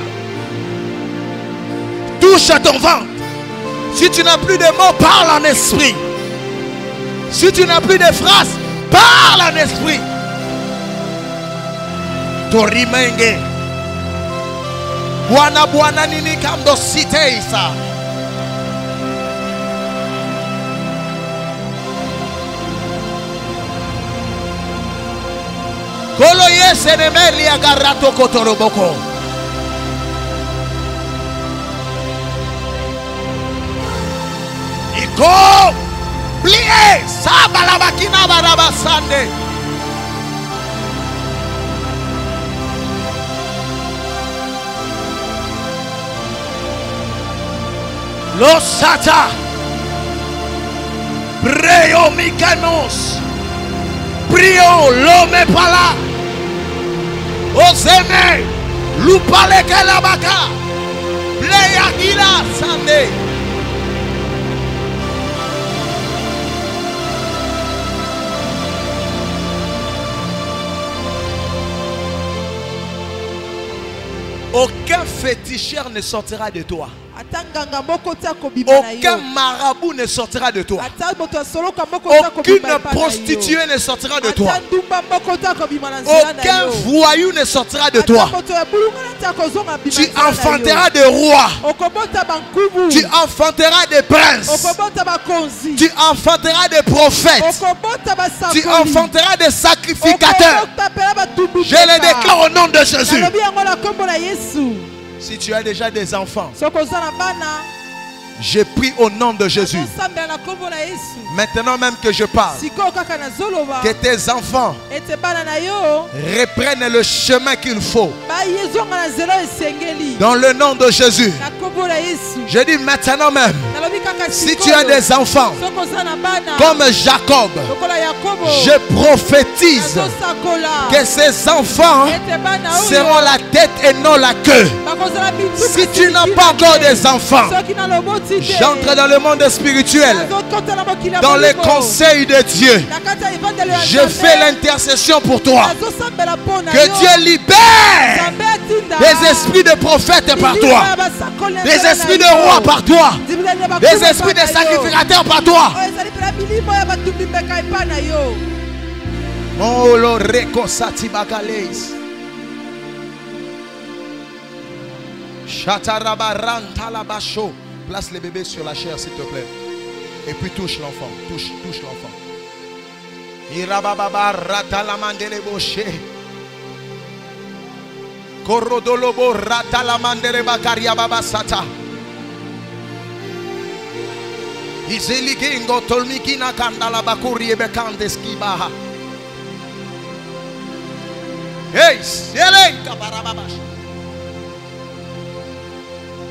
S1: Touche à ton ventre. Si tu n'as plus de mots, parle en esprit. Si tu n'as plus de phrases, parle en esprit. Torimenge. Bwana bwana nini kamdo siteisa. Kolo yese nemeli agarato kotoroboko. Iko plie sabala bakina barabasande. Los sata Preo mikanos Prio l'homme pala Oseme Lupale kelabaka Pleya gila sande. Aucun féticheur ne sortira de toi. Aucun marabout ne sortira de toi. Aucune prostituée ne sortira de toi. Aucun voyou ne sortira de toi. Tu enfanteras des rois. Tu enfanteras des princes. Tu enfanteras des prophètes. Tu enfanteras des sacrificateurs. Je le déclare au nom de Jésus. Si tu as déjà des enfants, je prie au nom de Jésus. Maintenant même que je parle, que tes enfants reprennent le chemin qu'il faut. Dans le nom de Jésus. Je dis maintenant même, si tu as des enfants comme Jacob, je prophétise que ces enfants seront la tête et non la queue. Si tu n'as pas encore des enfants, j'entre dans le monde spirituel, dans les conseils de Dieu. Je fais l'intercession pour toi. Que Dieu libère des esprits de prophètes par toi, des esprits de rois par toi, des esprits de sacrificateurs par toi. Oh, lo reko sati bagaleis. Chatarabarantalabasho. Place les bébés sur la chair, s'il te plaît. Et puis touche l'enfant. Touche l'enfant. Irabababa ratalamandele boshe. Korodolobo ratalamandele bakaria babasata. Izeligingo tolmikina kandala bakuri ebekande skibaha. Hey,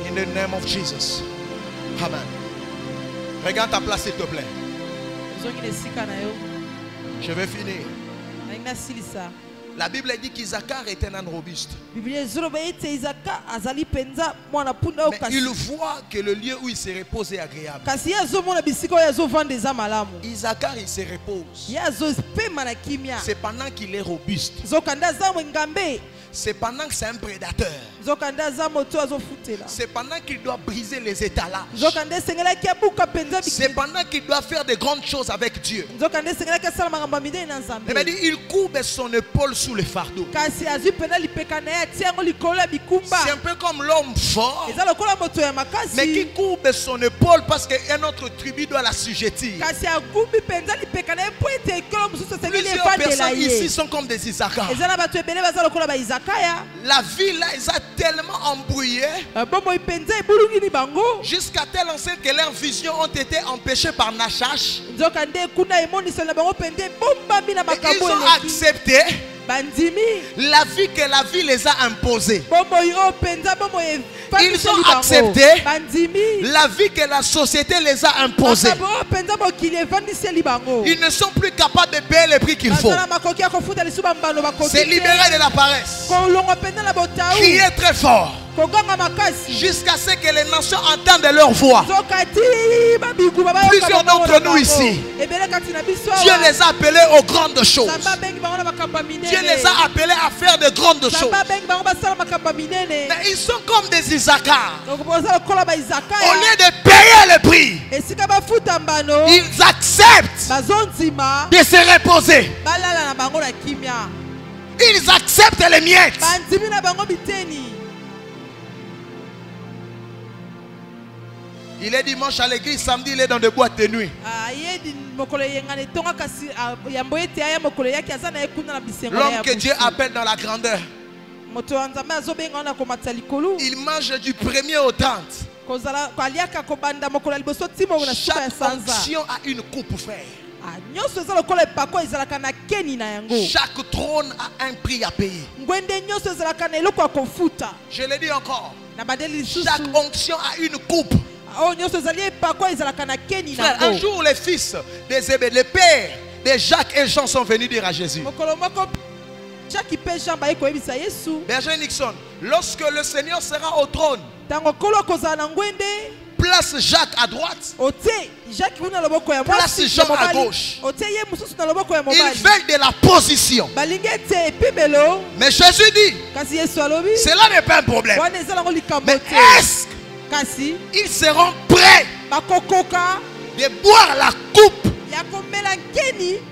S1: in the name of Jesus. Amen. Regarde ta place, s'il te plaît. Je vais finir. La Bible dit qu'Isaacar était un homme robuste. Mais il voit que le lieu où il se repose est agréable. Isaacar, il se repose. C'est pendant qu'il est robuste. C'est pendant que c'est un prédateur. C'est pendant qu'il doit briser les étalages. C'est pendant qu'il doit faire de grandes choses avec Dieu. Il courbe son épaule sous le fardeau. C'est un peu comme l'homme fort, mais qui courbe son épaule parce qu'un autre tribu doit l'assujettir. Plusieurs personnes ici sont comme des Isaacar. La vie là, ils ont tellement embrouillé jusqu'à tel enseigne que leurs visions ont été empêchées par Nachash. Ils ont accepté la vie que la vie les a imposée. Ils ont accepté la vie que la société les a imposée. Ils ne sont plus capables de payer le prix qu'il faut. C'est libéré de la paresse. Crier très fort jusqu'à ce que les nations entendent leur voix. Plusieurs d'entre nous ici, Dieu les a appelés aux grandes choses. Dieu les a appelés à faire de grandes choses. Mais ils sont comme des Isaacar. Au lieu de payer le prix, ils acceptent de se reposer. Ils acceptent les miettes. Il est dimanche à l'église, samedi il est dans des boîtes de nuit. L'homme que Dieu appelle dans la grandeur, il mange du 1er au 30. Chaque fonction a une coupe, frère. Chaque trône a un prix à payer. Je le dis encore. Chaque onction a une coupe. Frère, un jour les fils des Zébédée, les pères de Jacques et Jean sont venus dire à Jésus: Berger Nixon, lorsque le Seigneur sera au trône, place Jacques à droite, place Jean à gauche. Ils veulent de la position. Mais Jésus dit, cela n'est pas un problème. Mais est-ce qu'ils seront prêts de boire la coupe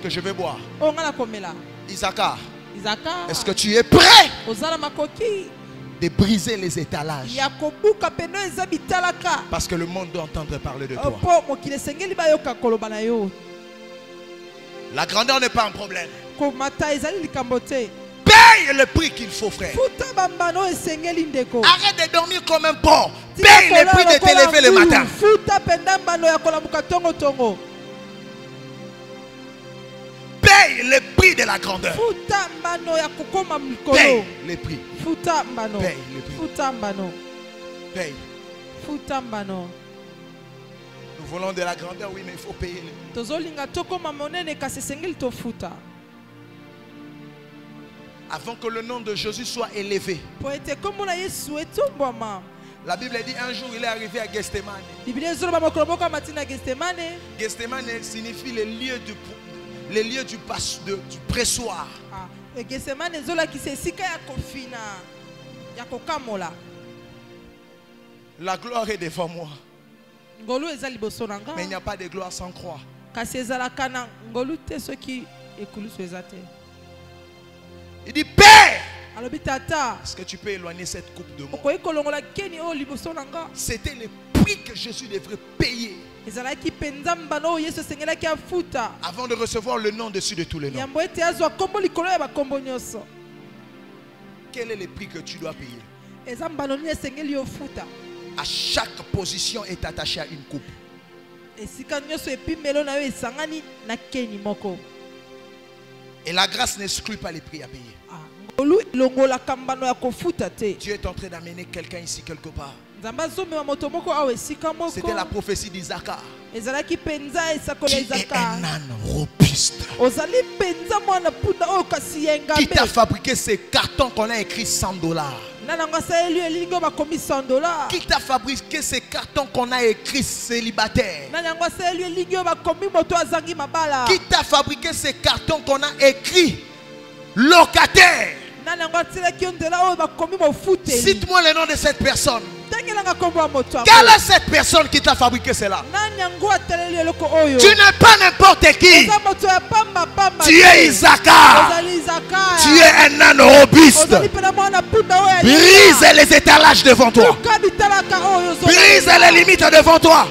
S1: que je vais boire? Isaacar, est-ce que tu es prêt de briser les étalages? Parce que le monde doit entendre parler de toi. La grandeur n'est pas un problème. Paye le prix qu'il faut, frère. Arrête de dormir comme un porc. Paye le prix de t'élever le matin. Paye le prix de la grandeur. Paye le prix. Paye le prix. Paye. Nous voulons de la grandeur, oui, mais il faut payer le prix. Avant que le nom de Jésus soit élevé. La Bible dit un jour il est arrivé à Gethsemane. Gethsemane signifie le lieu du pressoir. La gloire est devant moi. Mais il n'y a pas de gloire sans croix. Il dit Père, Est-ce que tu peux éloigner cette coupe de moi? C'était le prix que Jésus devrait payer avant de recevoir le nom dessus de tous les noms. Quel est le prix que tu dois payer? À chaque position est attachée à une coupe. Et la grâce n'exclut pas les prix à payer. Dieu est en train d'amener quelqu'un ici quelque part. C'était la prophétie d'Isaac. Qui est un âne robuste. Qui t'a fabriqué ces cartons qu'on a écrit $100? Qui t'a fabriqué ces cartons qu'on a écrit célibataire? Qui t'a fabriqué ces cartons qu'on a écrit locataire? Cite-moi le nom de cette personne. Quelle est cette personne qui t'a fabriqué cela? Tu n'es pas n'importe qui. Tu es Isaac. Tu es un âne robuste. Brise les étalages devant toi. Brise les limites devant toi.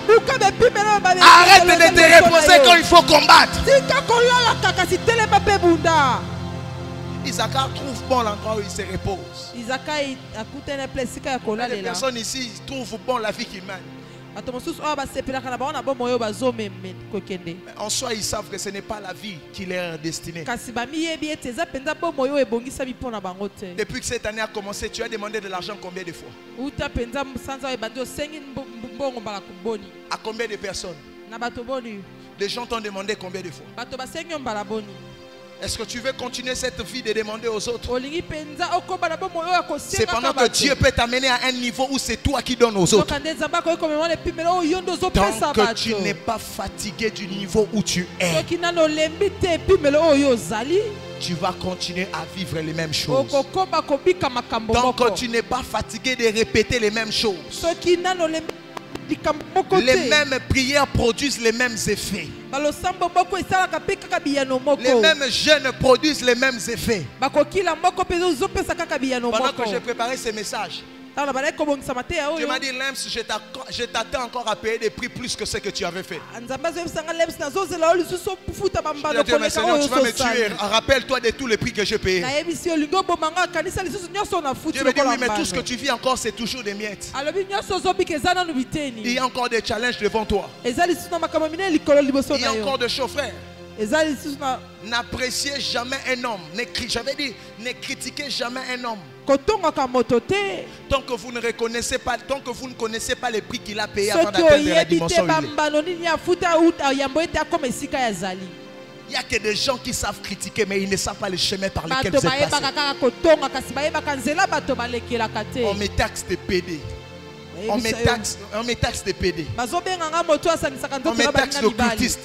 S1: Arrête de te reposer quand il faut combattre. Isaac trouve bon l'endroit où il se repose. Les personnes ici trouvent bon la vie qu'ils mènent. En soi, ils savent que ce n'est pas la vie qui leur est destinée. Depuis que cette année a commencé, tu as demandé de l'argent combien de fois? À combien de personnes? Les gens t'ont demandé combien de fois? Est-ce que tu veux continuer cette vie de demander aux autres? C'est pendant que Dieu peut t'amener à un niveau où c'est toi qui donnes aux autres. Tant que tu n'es pas fatigué du niveau où tu es, tu vas continuer à vivre les mêmes choses. Tant que tu n'es pas fatigué de répéter les mêmes choses, les mêmes prières produisent les mêmes effets. Les mêmes jeûnes produisent les mêmes effets. Pendant que j'ai préparé ce message, tu m'as dit, Lems, je t'attends encore à payer des prix plus que ce que tu avais fait. Je dis, mais Seigneur, tu vas me tuer. Rappelle-toi de tous les prix que j'ai payés. Dieu me dit, oui, mais tout ce que tu vis encore, c'est toujours des miettes. Il y a encore des challenges devant toi. Il y a encore des chauffeurs. N'appréciez jamais un homme. J'avais dit, ne critiquez jamais un homme. Tant que vous ne reconnaissez pas, tant que vous ne connaissez pas les prix qu'il a payé avant d'atteindre la dimension où il est. Il n'y a que des gens qui savent critiquer, mais ils ne savent pas le chemin par lequel vous êtes passé. On me taxe de PD. On me taxe de PD. On me taxe d'occultiste.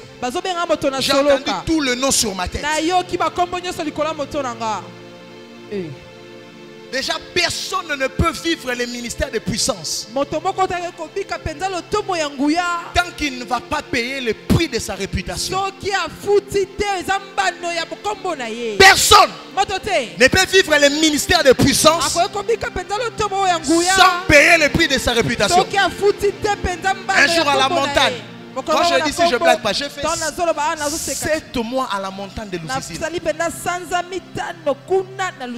S1: J'ai entendu tout le nom sur ma tête. Déjà, personne ne peut vivre les ministères de puissance tant qu'il ne va pas payer le prix de sa réputation. Personne ne peut vivre les ministères de puissance sans payer le prix de sa réputation. Un jour à la montagne, quand je dis si je ne blague pas, j'ai fait 7 mois à la montagne de Lusizini,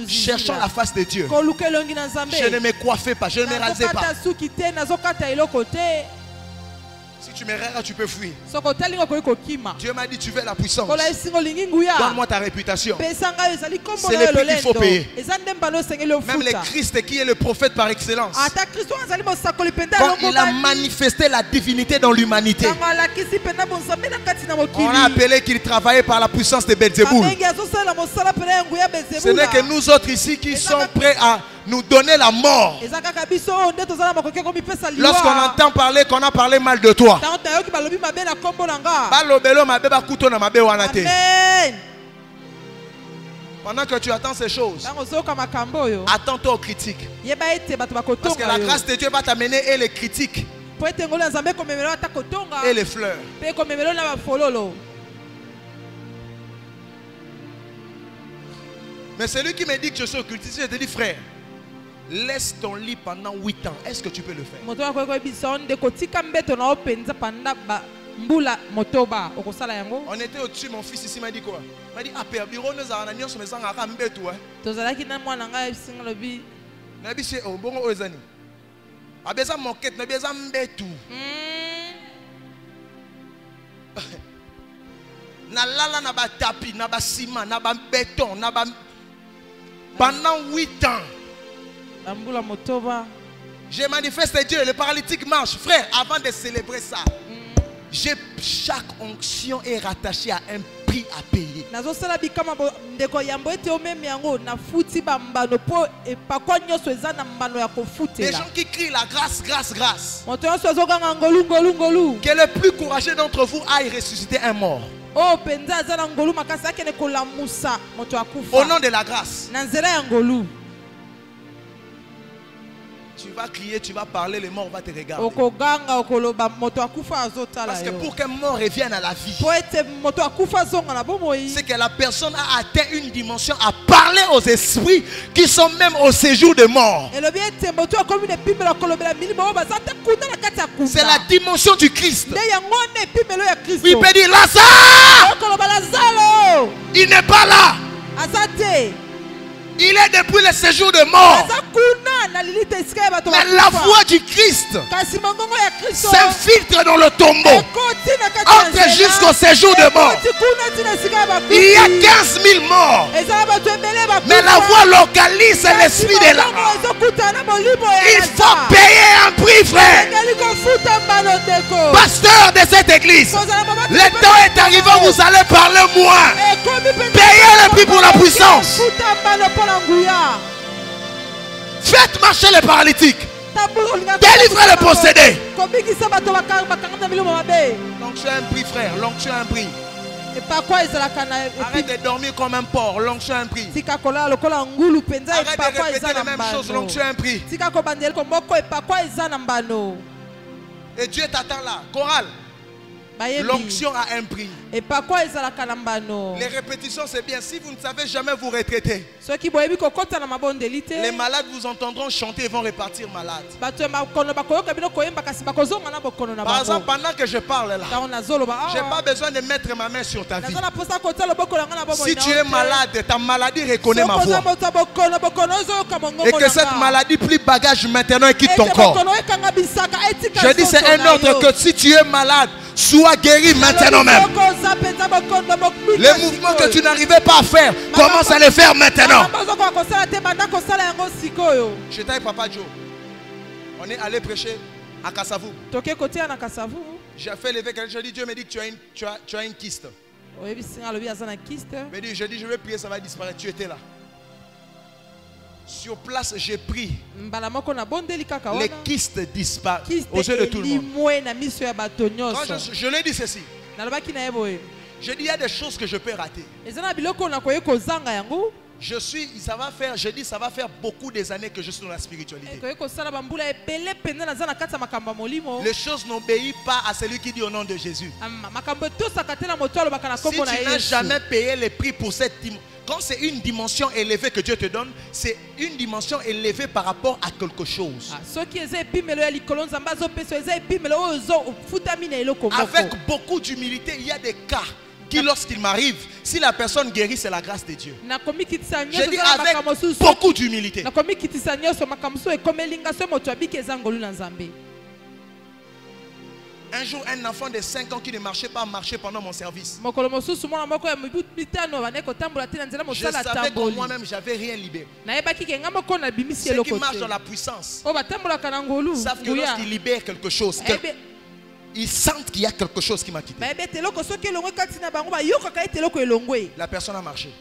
S1: cherchant la face de Dieu. Je ne me coiffais pas, je ne me rasais pas. Si tu me regardes, tu peux fuir. Dieu m'a dit, tu veux la puissance, donne-moi ta réputation. C'est le prix qu'il faut payer. Même le Christ qui est le prophète par excellence, quand il a manifesté la divinité dans l'humanité, on a appelé qu'il travaillait par la puissance de Belzéboul. Ce n'est que nous autres ici qui sommes prêts à nous donner la mort lorsqu'on entend parler qu'on a parlé mal de toi. Pendant que tu attends ces choses, attends-toi aux critiques. Parce que la grâce de Dieu va t'amener et les critiques et les fleurs. Mais celui qui me dit que je suis occultiste, je te dis frère, laisse ton lit pendant 8 ans. Est-ce que tu peux le faire? On était au-dessus, mon fils ici m'a dit quoi? Il m'a dit, ah père, bureau nous a rendu sur mes sangs à Rambetou. Il m'a dit, c'est au bon ozani. A besoin mon quête, n'a besoin Mbetou. Na lala na ba tapis, na ba ciment, na ba béton, na ba pendant 8 ans. J'ai manifesté Dieu, le paralytique marche. Frère, avant de célébrer ça, chaque onction est rattachée à un prix à payer. Les gens qui crient la grâce, grâce, grâce. Que le plus courageux d'entre vous aille ressusciter un mort. Au nom de la grâce. Tu vas crier, tu vas parler, le mort va te regarder. Parce que pour qu'un mort revienne à la vie, c'est que la personne a atteint une dimension à parler aux esprits qui sont même au séjour de mort. C'est la dimension du Christ. Il peut dire Lazare, il n'est pas là. Il est depuis le séjour de mort. Mais la voix du Christ s'infiltre dans le tombeau, entre jusqu'au séjour de mort. Il y a 15 000 morts, mais la voix localise l'esprit de la mort. Il faut payer un prix, frère. Pasteur de cette église, le temps est arrivé, vous allez parler moins. Payez le prix pour la puissance. Faites marcher les paralytiques. Délivrez les possédés. L'onction a un prix, frère. L'onction a un prix. Arrête de dormir comme un porc. L'onction a un prix. Arrête de répéter les mêmes choses. L'onction a un prix. Et Dieu t'attend là. Chorale. L'onction a un prix. Les répétitions c'est bien. Si vous ne savez jamais vous retraiter, les malades vous entendront chanter et vont repartir malades. Par exemple, pendant que je parle là, je n'ai pas besoin de mettre ma main sur ta vie. Si tu es malade, ta maladie reconnaît ma voix. Et que cette maladie plie bagage maintenant et quitte ton corps. Je dis c'est un ordre que si tu es malade, sois guéri maintenant même. Les mouvements que tu n'arrivais pas à faire, commence à les faire maintenant. J'étais avec Papa Joe. On est allé prêcher à Kassavou. J'ai fait lever quelqu'un. Je dis, Dieu me dit que tu as une kyste. Je dis, je vais prier, ça va disparaître. Tu étais là. Sur place, j'ai pris. Les kystes disparaissent aux yeux de tout le monde. Quand je lui ai dit ceci, je dis il y a des choses que je peux rater. Je dis ça va faire beaucoup des années que je suis dans la spiritualité. Les choses n'obéissent pas à celui qui dit au nom de Jésus. Si tu n'as jamais payé les prix pour cette dimension, quand c'est une dimension élevée que Dieu te donne, c'est une dimension élevée par rapport à quelque chose. Avec beaucoup d'humilité, il y a des cas qui, lorsqu'il m'arrive, si la personne guérit, c'est la grâce de Dieu. Je dis avec beaucoup d'humilité. Un jour, un enfant de 5 ans qui ne marchait pas a marché pendant mon service. Je savais que moi-même, je n'avais rien libéré. Ceux qui marchent dans la puissance savent que lorsqu'ils libèrent quelque chose, ils sentent qu'il y a quelque chose qui m'a quitté. La personne a marché.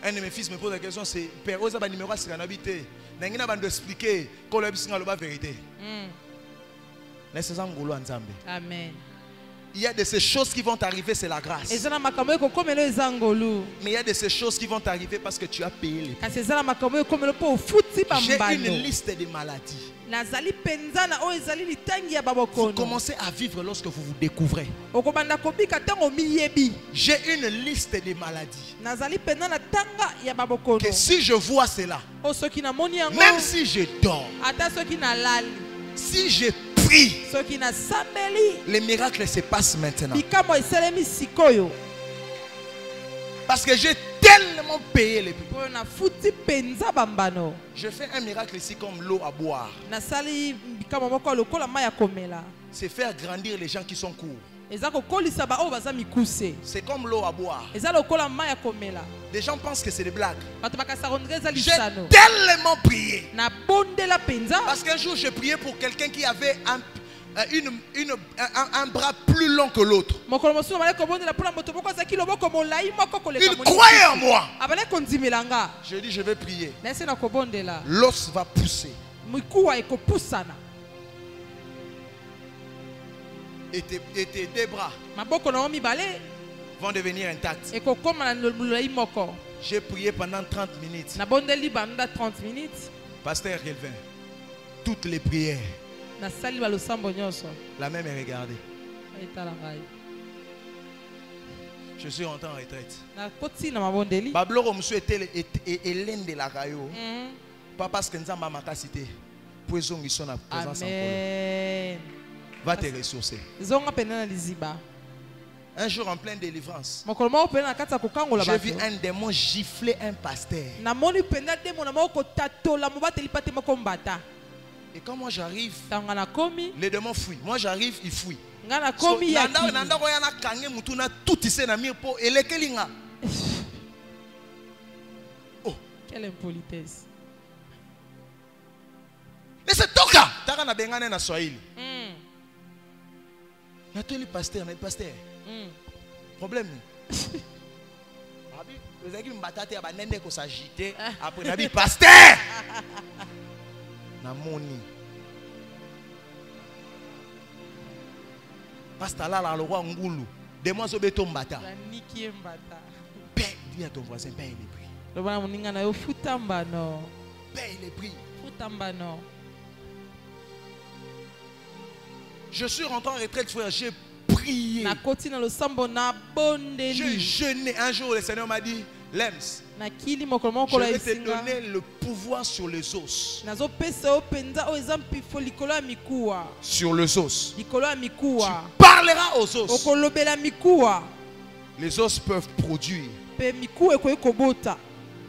S1: Un de mes fils me pose la question, c'est Père, vous avez un numéro à ce qu'on habite. Vous avez expliqué qu'on a la vérité. Amen. Il y a de ces choses qui vont t'arriver, c'est la grâce.
S2: eza na makambo ekokomela eza ngolu
S1: Mais il y a de ces choses qui vont t'arriver parce que tu as payé les prix.
S2: kasi eza na makambo ekokomela mpo ofuti
S1: J'ai
S2: bambano
S1: une liste de maladies.
S2: nazali mpenza na oyo ezali litangi ya
S1: Vous
S2: babokono
S1: commencez à vivre lorsque vous vous découvrez.
S2: okobanda kobika ntango miyebi
S1: J'ai une liste de maladies.
S2: nazali mpenza na tanga ya babokono
S1: Que si je vois cela,
S2: o soki namoni yango
S1: même si je dors,
S2: ata soki nalali
S1: si je prie,
S2: soki nasambeli
S1: les miracles se passent maintenant.
S2: bikambo esalemi sikoyo
S1: Parce que j'ai tellement payé les prix.
S2: oyo nafuti mpenza bambano
S1: Je fais un miracle ici comme l'eau à boire.
S2: nasali bikambo moko ya lokola mai ya komela
S1: C'est faire grandir les gens qui sont courts.
S2: eza kokolisa baoyo baza mikuse
S1: C'est comme l'eau à boire.
S2: eza lokola mai ya komela
S1: Les gens pensent que c'est des blagues.
S2: bato bakasa kondre eza
S1: J'ai
S2: lisano
S1: tellement prié.
S2: nabondela mpenza
S1: Parce qu'un jour, j'ai prié pour quelqu'un qui avait un bras plus long que l'autre.
S2: mokolo mosusu abale kobondela mpona moto moko azalaki loboko molai moko koleka
S1: Il croyait en moi.
S2: abale kondimela nga
S1: Je dis, je vais prier.
S2: nayese na kobondela
S1: L'os va pousser.
S2: mikuwa ekopusana
S1: Et tes deux bras
S2: maboko na yo mibale
S1: vont devenir intacts.
S2: ekokóma na molai moko
S1: J'ai prié pendant 30 minutes.
S2: nabondeli banda 30 minutes
S1: Pasteur Kelvin, toutes les prières,
S2: nasali balosambo nyonso
S1: la même est regardée.
S2: etala ngai
S1: Je suis rentré en retraite.
S2: nakoti na mabondeli
S1: Babloro monsieur était Hélène de la Caillou. Pas parce que nous avons ma cité. Poison ils sont en présence en
S2: amen
S1: va te ressourcer.
S2: zonga pene na liziba
S1: Un jour en pleine délivrance,
S2: mokolo moko pene na kati ya kokangola
S1: j'ai vu
S2: bato
S1: un démon gifler un pasteur.
S2: namoni mpenza demo na moko kotatola mobateli pate moko mbata
S1: Et quand moi j'arrive,
S2: ntango nga nakomi
S1: les démons fuient. Moi j'arrive, ils fuient.
S2: nga nakomi ya kili.
S1: Nanda koya na kange mutuna tout ici na mir po elekelinga. Oh,
S2: quelle impolitesse.
S1: mais c'est toka. Taka na bengane na Swahili. Nateli pasteur, mais pasteur. Problème. Abi, vous avez dit mbatate ya banende ko s'agiter après nabi pasteur. Na moni. Pasteur là la roi ngulu. Demo so beto mbata.
S2: Niki mbata.
S1: Paie, dis à ton voisin, paie les prix.
S2: Le bana moninga na yo futamba no.
S1: Paie les prix.
S2: Futamba no.
S1: Je suis rentré en retraite, frère, j'ai prié.
S2: Na koti na losambo na bondeli.
S1: J'ai jeûné. Un jour, le Seigneur m'a dit, Lems,
S2: na kili mokolo moko
S1: je
S2: la
S1: vais te
S2: isinga.
S1: donner le pouvoir sur les os.
S2: Nazo pesa o penza o ezampi fo likolo ya mikuwa.
S1: Sur les os.
S2: Likolo ya
S1: Tu
S2: mikuwa.
S1: parleras aux os.
S2: Okolobela mikuwa.
S1: Les os peuvent produire
S2: Pe mikuwa ekoyi kobota.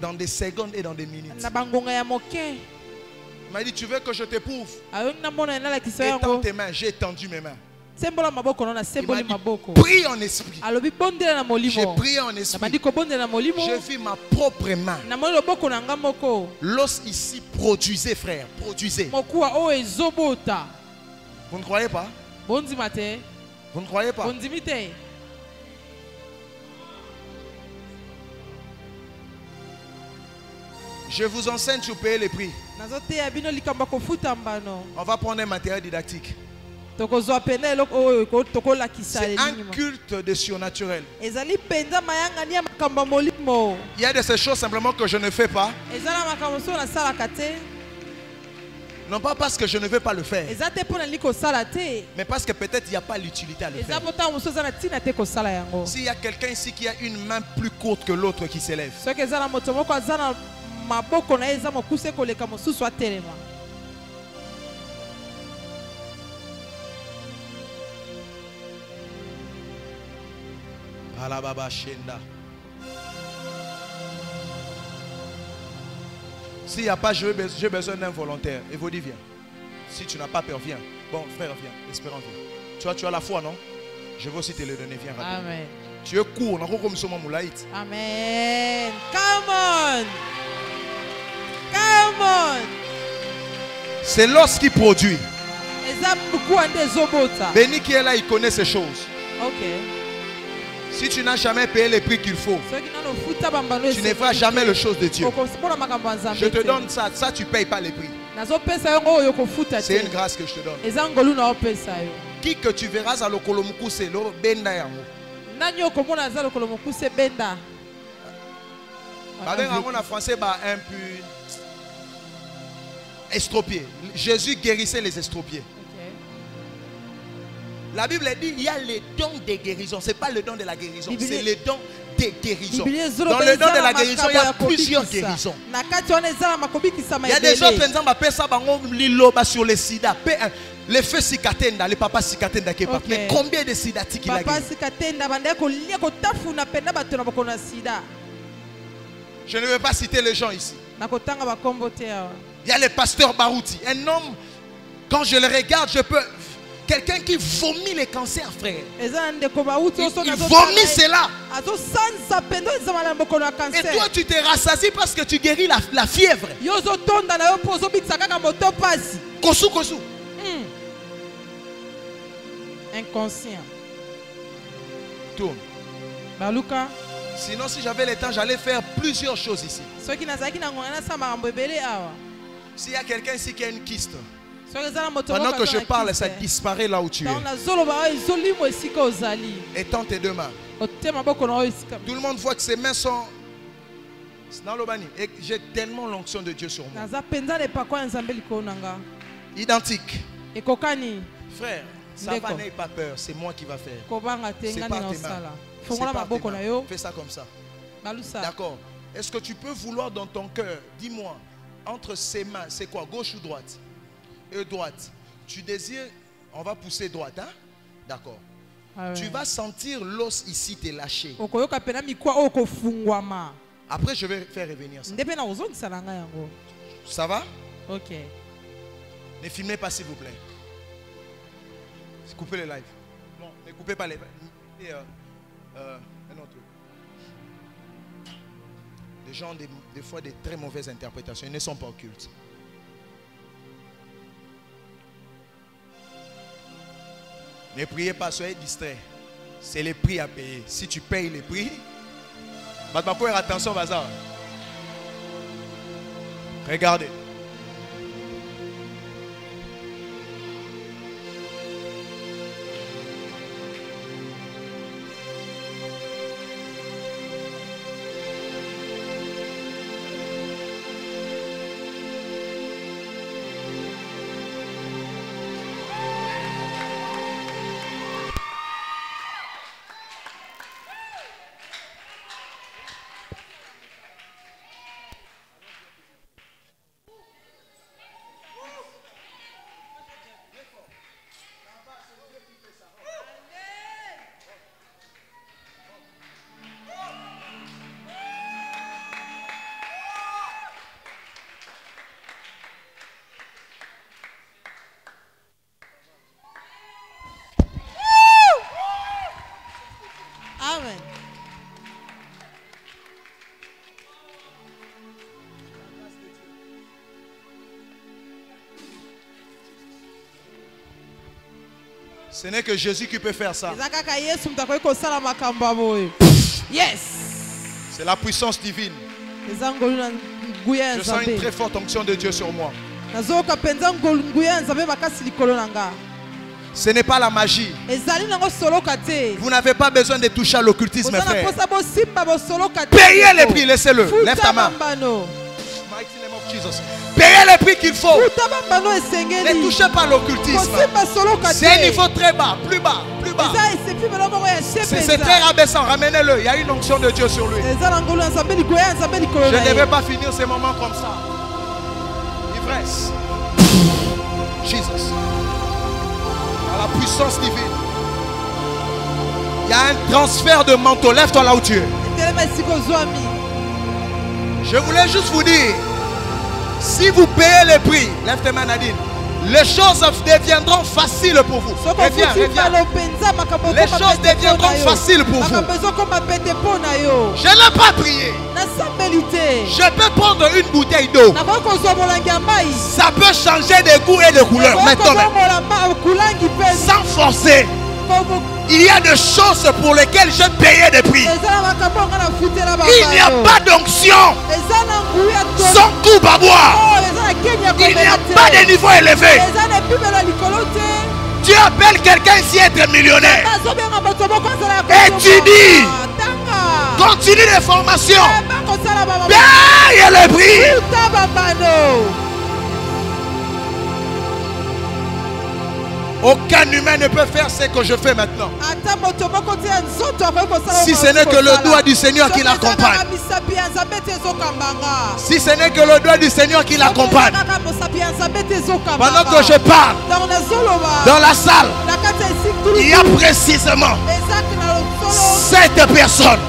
S1: dans des secondes et dans des minutes.
S2: Na bangonga ya moke.
S1: Il m'a dit, tu veux que je t'éprouve?
S2: Ayongi na mona na la
S1: Étends
S2: kisayango.
S1: tes mains, j'ai tendu mes mains.
S2: Sembola maboko na
S1: Il m'a
S2: semboli
S1: dit,
S2: maboko.
S1: prie en esprit.
S2: Alobi bondela na
S1: J'ai
S2: molimo.
S1: prié en
S2: Na
S1: esprit.
S2: bandi ko bondela na molimo.
S1: J'ai vu ma propre main.
S2: Na moni loboko na nga moko.
S1: L'os ici produisait, frère, produisait.
S2: Mokuwa o ezobota.
S1: Vous ne croyez pas?
S2: Bondima te.
S1: Vous ne croyez pas?
S2: Bondimi te.
S1: Je vous enseigne sur payer les prix.
S2: Nazoteya bino likambo kofutamba no.
S1: On va prendre un matériel didactique.
S2: Tokozwa pene eloko oyo tokolakisa
S1: C'est un
S2: elingi.
S1: culte de surnaturel.
S2: Ezali penza mayangani ya makambo ya molimo.
S1: Il y a de ces choses simplement que je ne fais pas.
S2: Eza na makambo so nasalaka te.
S1: Non pas parce que je ne veux pas le faire,
S2: Eza te mpo nalingi kosala te.
S1: mais parce que peut-être il n'y a pas l'utilité à le
S2: Eza
S1: faire.
S2: mpo ntango mosusu eza na ntina te kosala yango.
S1: S'il y a quelqu'un ici qui a une main plus courte que l'autre qui s'élève,
S2: Soki eza na moto moko aza na maboko na ye eza mokuse koleka mosusu atelema.
S1: Alababa Shenda. S'il n'y a pas, j'ai besoin d'un volontaire. Et vous dites, viens. Si tu n'as pas peur, viens. Bon, frère, viens. Espérons, viens. Tu as la foi, non? Je vais aussi te le donner. Viens, rapidement.
S2: Amen.
S1: Tu es court.
S2: Amen. Come on. Come on.
S1: C'est l'os qui produit.
S2: Eza bukuwa nde ezobota.
S1: Béni qui est là, il connaît ces choses.
S2: Ok.
S1: Si tu n'as jamais payé les prix qu'il faut,
S2: Soki nano futa bambano
S1: tu ne feras jamais les choses de Dieu.
S2: okosipona makambo ya Nzambe.
S1: Je te donne ça. Ça, tu ne payes pas les prix.
S2: Nazopesa yango oyo kofuta te.
S1: C'est une grâce que je te donne.
S2: Eza ngolu na opesa yo.
S1: Qui que tu verras à l'okolomuku c'est le benda yango.
S2: Nani okomona aza lokolo mokuse benda.
S1: Avec en français impur, estropié. Jésus guérissait les estropiés.
S2: Okay.
S1: La Bible dit il y a les dons de guérison. C'est pas le don de la guérison, c'est le don de guérison. Dans le don de la guérison, il y a plusieurs guérisons. Il y a des autres gens qui appellent ça liloba sur le sida. Les feux sikatenda, les papas sikatenda qui partent. Mais combien de sidati qu'il a guéri? Je ne vais pas citer les gens ici. Il y a le pasteur Barouti. Un homme, quand je le regarde, je peux... Quelqu'un qui vomit les cancers, frère. Il vomit cela. Et toi, tu te rassasies parce que tu guéris la fièvre. Kosu, kosu.
S2: Inconscient.
S1: Tourne.
S2: Baluka.
S1: Sinon, si j'avais le temps, j'allais faire plusieurs choses ici. S'il y a quelqu'un ici qui a une kyste, pendant que je parle, ça disparaît là où tu es. Étends tes deux mains. Tout le monde voit que ses mains sont... Et j'ai tellement l'onction de Dieu sur moi. Identique. Frère, ça va, n'aie pas peur. C'est moi qui va faire. C'est pas tes mains. Fais ça comme ça. D'accord. Est-ce que tu peux vouloir dans ton cœur, dis-moi, entre ses mains, c'est quoi, gauche ou droite? Et droite. Tu désires, on va pousser droite, hein? D'accord. Tu vas sentir l'os ici te lâcher. Après, je vais faire revenir ça. Ça va?
S2: Ok.
S1: Ne filmez pas, s'il vous plaît. Coupez le live. Non, ne coupez pas les lives. Et un autre. Les gens ont des fois des très mauvaises interprétations. Ils ne sont pas occultes. Ne priez pas, soyez distraits. C'est les prix à payer. Si tu payes les prix, attention, bazar. Regardez.
S2: Amen.
S1: Ce n'est que Jésus qui peut faire ça.
S2: Yes.
S1: C'est la puissance divine. Je sens une très forte onction de Dieu sur moi. Ce n'est pas la magie. Vous n'avez pas besoin de toucher à l'occultisme, frère. Payez les prix, laissez-le. Lève ta main. Payez les prix qu'il faut. Ne touchez pas à l'occultisme. C'est un niveau très bas, plus bas, plus bas. C'est très rabaissant. Ramenez-le. Il y a une onction de Dieu sur lui. Je ne devais pas finir ces moments comme ça. Ivresse. Jesus. La puissance divine. Il y a un transfert de manteau. Lève-toi là où tu es. Je voulais juste vous dire, si vous payez les prix, lève tes mains, Nadine, les choses deviendront faciles pour vous. Reviens, reviens. Les choses deviendront faciles pour vous. Je n'ai pas prié. Je peux prendre une bouteille d'eau. Ça peut changer de goût et de couleur. Maintenant, sans forcer. Il y a des choses pour lesquelles j'ai payé des prix. Il n'y a pas d'onction sans coupe à boire. Il n'y a pas de niveau élevé. Dieu appelle quelqu'un ici à être millionnaire, étudie, continue les formations, paye le prix. Aucun humain ne peut faire ce que je fais maintenant, si ce n'est que le doigt du Seigneur qui l'accompagne. Si ce n'est que le doigt du Seigneur qui l'accompagne. Pendant que je parle, dans la salle, il y a précisément 7 personnes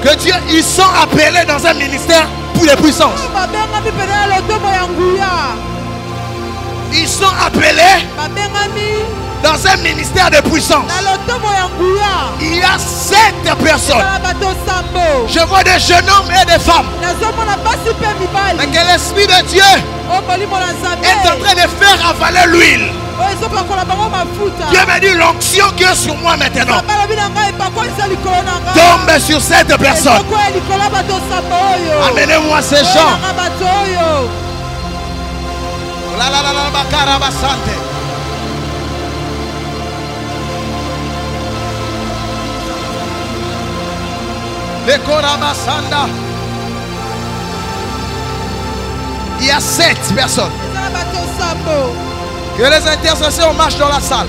S1: que Dieu, ils sont appelés dans un ministère pour les puissances. Ils sont appelés dans un ministère de puissance. Il y a 7 personnes. Je vois des jeunes hommes et des femmes. Mais que l'Esprit de Dieu est en train de faire avaler l'huile. Dieu m'a dit l'onction qui est sur moi maintenant tombe sur 7 personnes. Amenez-moi ces gens. Il y a 7 personnes. Que les intercesseurs marchent dans la salle.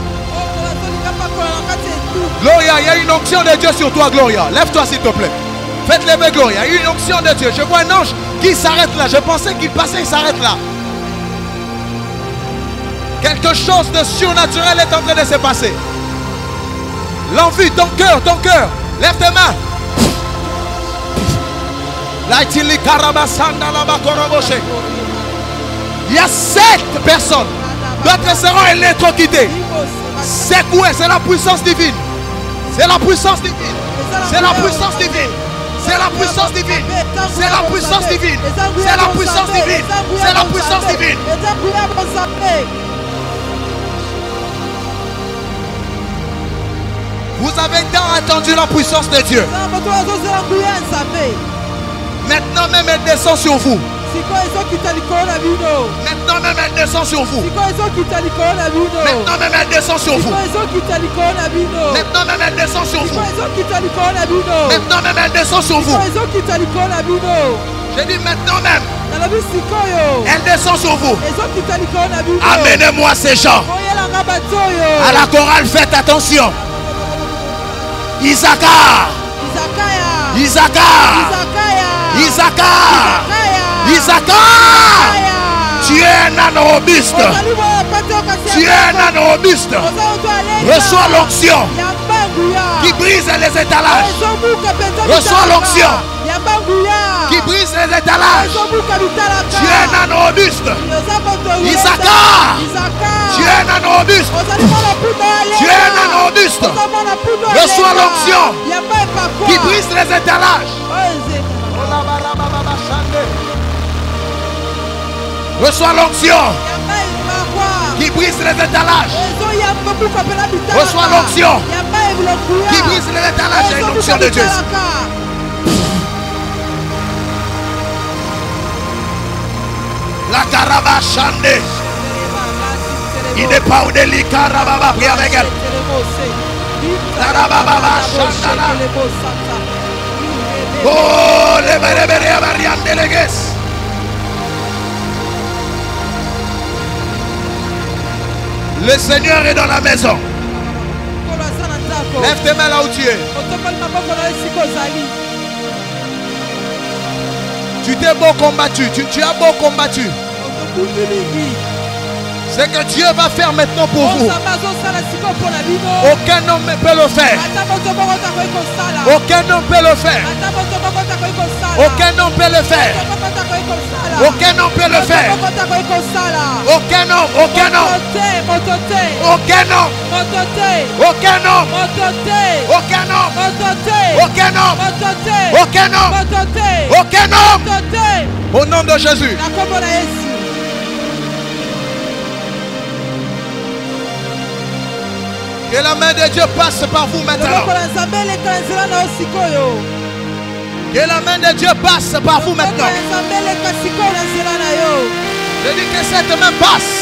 S1: Gloria, il y a une onction de Dieu sur toi, Gloria. Lève-toi s'il te plaît. Faites lever Gloria. Il y a une onction de Dieu. Je vois un ange qui s'arrête là. Je pensais qu'il passait, il s'arrête là. Quelque chose de surnaturel est en train de se passer. L'envie, ton cœur. Lève tes mains. Il y a 7 personnes. D'autres seront électrocutés. Secoués. C'est la puissance divine. C'est la puissance divine. C'est la puissance divine. C'est la puissance divine. C'est la puissance divine. C'est la puissance divine. C'est la puissance divine. Vous avez tant attendu la puissance de Dieu. Maintenant même elle descend sur vous. Maintenant même elle descend sur vous. Maintenant même elle descend sur vous. Maintenant même elle descend sur vous. Maintenant même elle descend sur vous. J'ai dit maintenant même elle descend sur vous. Amenez-moi ces gens. À la chorale, faites attention. Isaacar. Tu es un âne robuste. Tu es un âne robuste. Reçois l'onction qui brise les étalages. Reçois l'onction qui brise les étalages. Tu es un âne robuste. Isaacar. Tu es un âne robuste. Tu es un âne robuste. Reçois l'onction qui brise les étalages. Reçois l'onction qui brise les étalages. Reçois l'onction qui brise les étalages. C'est une onction de Dieu. La carabachande. Il n'est pas où des licarababa. Prie avec elle. Oh, les le Seigneur est dans la maison. Lève tes mains là où tu es. Tu t'es beau combattu. Tu as beau combattu. C'est que Dieu va faire maintenant pour vous. Aucun homme ne peut le faire. Aucun homme peut le faire. Aucun homme peut le faire. Aucun homme peut le faire. Aucun homme. Aucun homme. Aucun homme. Aucun homme. Aucun homme. Aucun homme. Aucun homme. Aucun homme. Au nom de Jésus. Que la main de Dieu passe par vous maintenant. Que la main de Dieu passe par vous maintenant. Je dis que cette main passe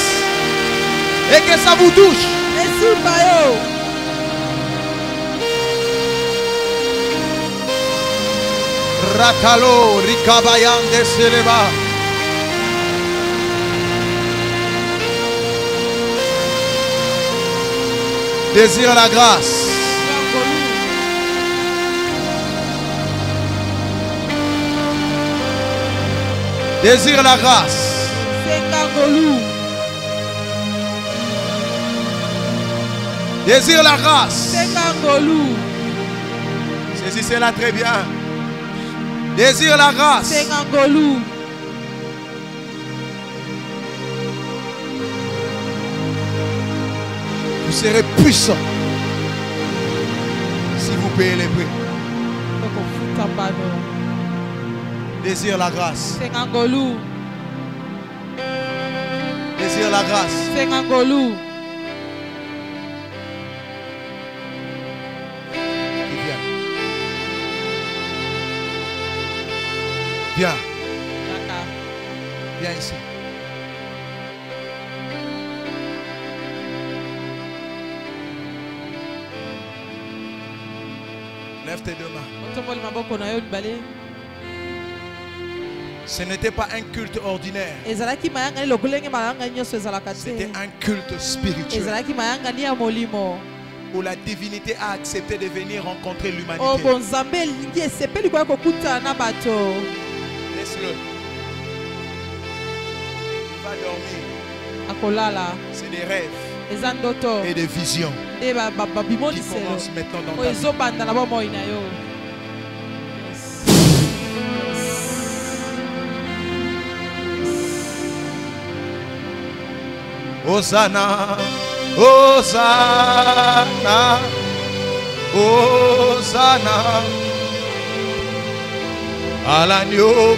S1: et que ça vous touche.
S2: simba yo.
S1: Ratalo, Rikabayande Seleba. Désire la grâce. Désire la grâce. Désire la grâce. Saisissez-la très bien. Désire la grâce. Vous serez puissant si vous payez les prix. Désire la grâce. Désire la grâce. Viens. Viens ici. Lève tes deux mains. Ce n'était pas un culte ordinaire. C'était un culte spirituel où la divinité a accepté de venir rencontrer l'humanité. Laisse-le. Il va dormir. C'est des rêves et des visions qui commencent maintenant dans ta vie. Hosanna, Hosanna, Hosanna à l'agneau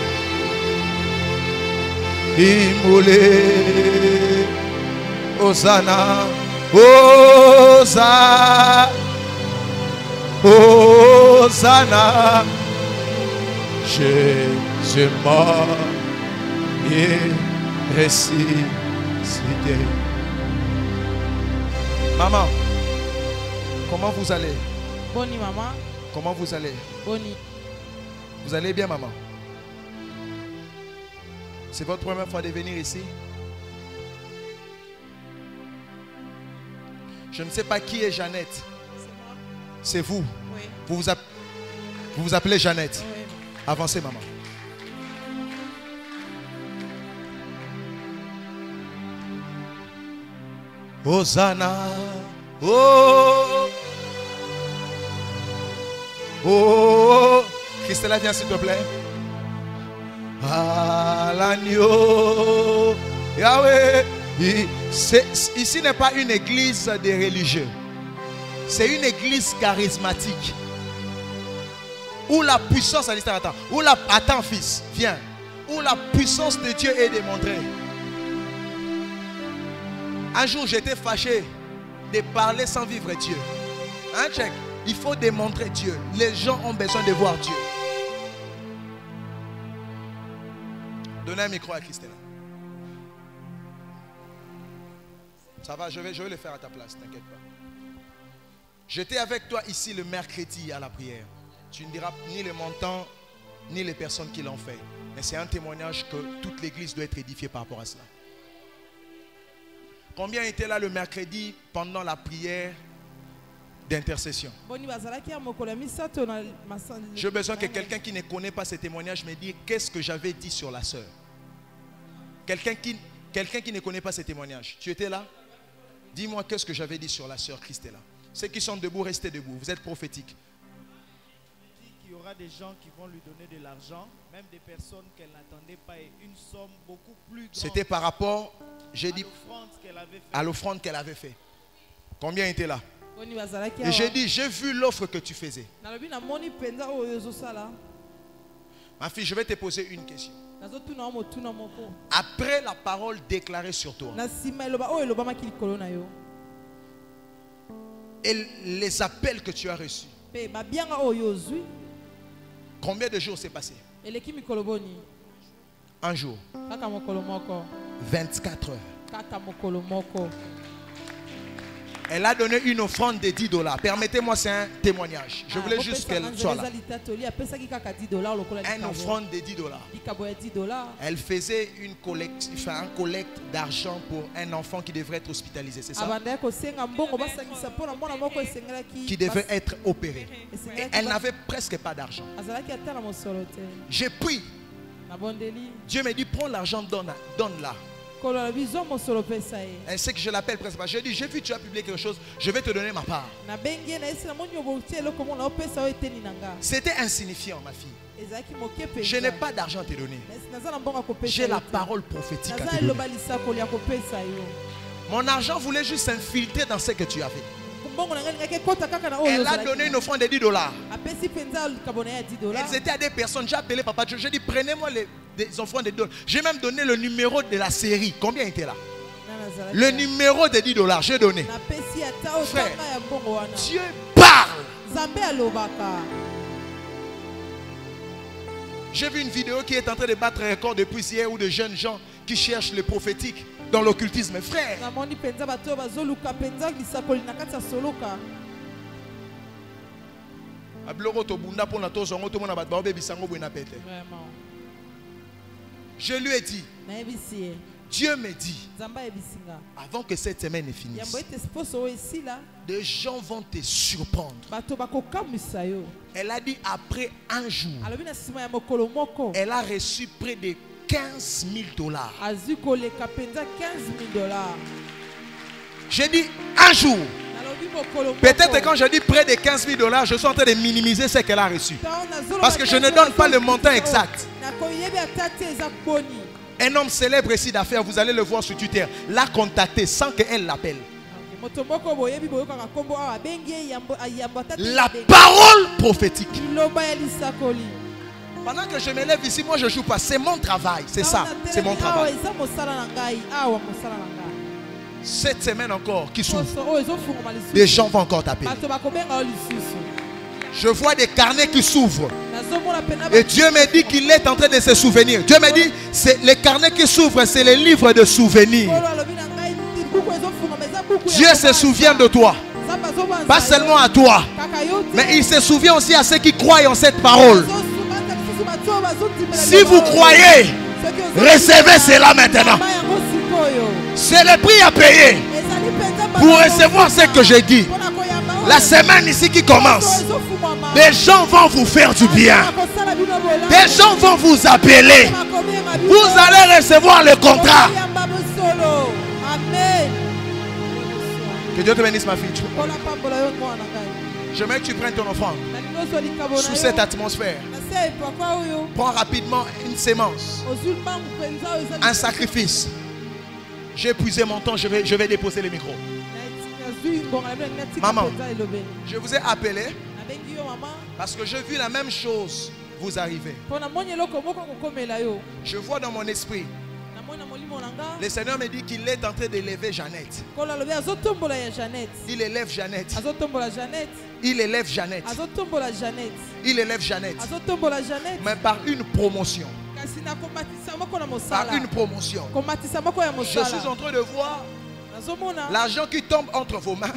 S1: immolé. Hosanna, Hosanna, Hosanna. Jésus mort et ressuscité. Maman, comment vous allez?
S2: Boni maman.
S1: Comment vous allez?
S2: Boni.
S1: Vous allez bien, maman? C'est votre première fois de venir ici? Je ne sais pas qui est Jeannette.
S2: C'est moi.
S1: C'est vous?
S2: Oui.
S1: Vous vous appelez Jeannette?
S2: Oui.
S1: Avancez, maman. Hosanna, oh, oh, Christella, viens s'il te plaît. À l'agneau, Yahweh. Ici n'est pas une église de religieux. C'est une église charismatique. Où la puissance, attends fils, viens. Où la puissance de Dieu est démontrée. Un jour, j'étais fâché de parler sans vivre Dieu. Hein, check. Il faut démontrer Dieu. Les gens ont besoin de voir Dieu. Donnez un micro à Christella. Ça va, je vais le faire à ta place, t'inquiète pas. J'étais avec toi ici le mercredi à la prière. Tu ne diras ni le montant, ni les personnes qui l'ont fait. Mais c'est un témoignage que toute l'église doit être édifiée par rapport à cela. Combien étaient là le mercredi pendant la prière d'intercession? J'ai besoin que quelqu'un qui ne connaît pas ce témoignage me dise qu'est-ce que j'avais dit sur la sœur. Quelqu'un qui ne connaît pas ce témoignage. Tu étais là? Dis-moi qu'est-ce que j'avais dit sur la sœur Christella. Ceux qui sont debout, restez debout. Vous êtes prophétique.
S3: Il y aura des gens qui vont lui donner de l'argent, même des personnes qu'elle n'attendait pas, et une somme beaucoup plus grande.
S1: C'était par rapport, j'ai dit, à l'offrande qu'elle avait fait. Combien était là? Et j'ai dit, j'ai vu l'offre que tu faisais. Ma fille, je vais te poser une question. Après la parole déclarée sur toi et les appels que tu as reçus, combien de jours s'est passé? Un jour. 24 heures. Elle a donné une offrande de 10 $. Permettez-moi, c'est un témoignage. Je voulais juste qu'elle soit là. Une offrande de 10 $. Elle faisait une collecte, un collecte d'argent pour un enfant qui devrait être hospitalisé, c'est ça? Qui devait être opéré. Et elle n'avait presque pas d'argent. J'ai pris. Dieu me dit, prends l'argent, donne-la. Elle sait que je l'appelle presque pas. Je dis, j'ai vu tu as publié quelque chose, je vais te donner ma part. C'était insignifiant, ma fille. Je n'ai pas d'argent à te donner. J'ai la parole prophétique à te donner. Mon argent voulait juste s'infiltrer dans ce que tu avais. Elle a donné une offrande de 10 $. Elles étaient à des personnes. J'ai appelé Papa Dieu. J'ai dit, prenez-moi des offrandes de 10 $. J'ai même donné le numéro de la série. Combien était là? Le numéro de 10 $. J'ai donné. Frère, Dieu parle. J'ai vu une vidéo qui est en train de battre un record depuis hier où de jeunes gens qui cherchent le prophétique dans l'occultisme. Frère, je lui ai dit, Dieu me dit, avant que cette semaine ne finisse, des gens vont te surprendre. Elle a dit après un jour, elle a reçu près de 15 000 $. J'ai dit un jour. Peut-être quand je dis près de 15 000 $, je suis en train de minimiser ce qu'elle a reçu. Parce que je ne donne pas le montant exact. Un homme célèbre ici d'affaires, vous allez le voir sur Twitter, l'a contacté sans qu'elle l'appelle. La parole prophétique. Pendant que je me lève ici, moi je ne joue pas. C'est mon travail. C'est ça. C'est mon travail. Cette semaine encore qui s'ouvre, des gens vont encore taper. Je vois des carnets qui s'ouvrent. Et Dieu me dit qu'il est en train de se souvenir. Dieu me dit, les carnets qui s'ouvrent, c'est les livres de souvenirs. Dieu se souvient de toi. Pas seulement à toi, mais il se souvient aussi à ceux qui croient en cette parole. Si vous croyez, recevez cela maintenant. C'est le prix à payer pour recevoir ce que j'ai dit. La semaine ici qui commence, des gens vont vous faire du bien. Des gens vont vous appeler. Vous allez recevoir le contrat. Que Dieu te bénisse, ma fille. J'aimerais que tu prennes ton offrande sous cette atmosphère. Prends rapidement une sémence, un sacrifice. J'ai épuisé mon temps, je vais déposer le micro. Maman, je vous ai appelé parce que j'ai vu la même chose vous arriver. Je vois dans mon esprit, le Seigneur me dit qu'il est en train d'élever Jeannette. Il élève Jeannette. Il élève Jeannette. Il élève Jeannette. Mais par une promotion. Par une promotion. Je suis en train de voir l'argent qui tombe entre vos mains.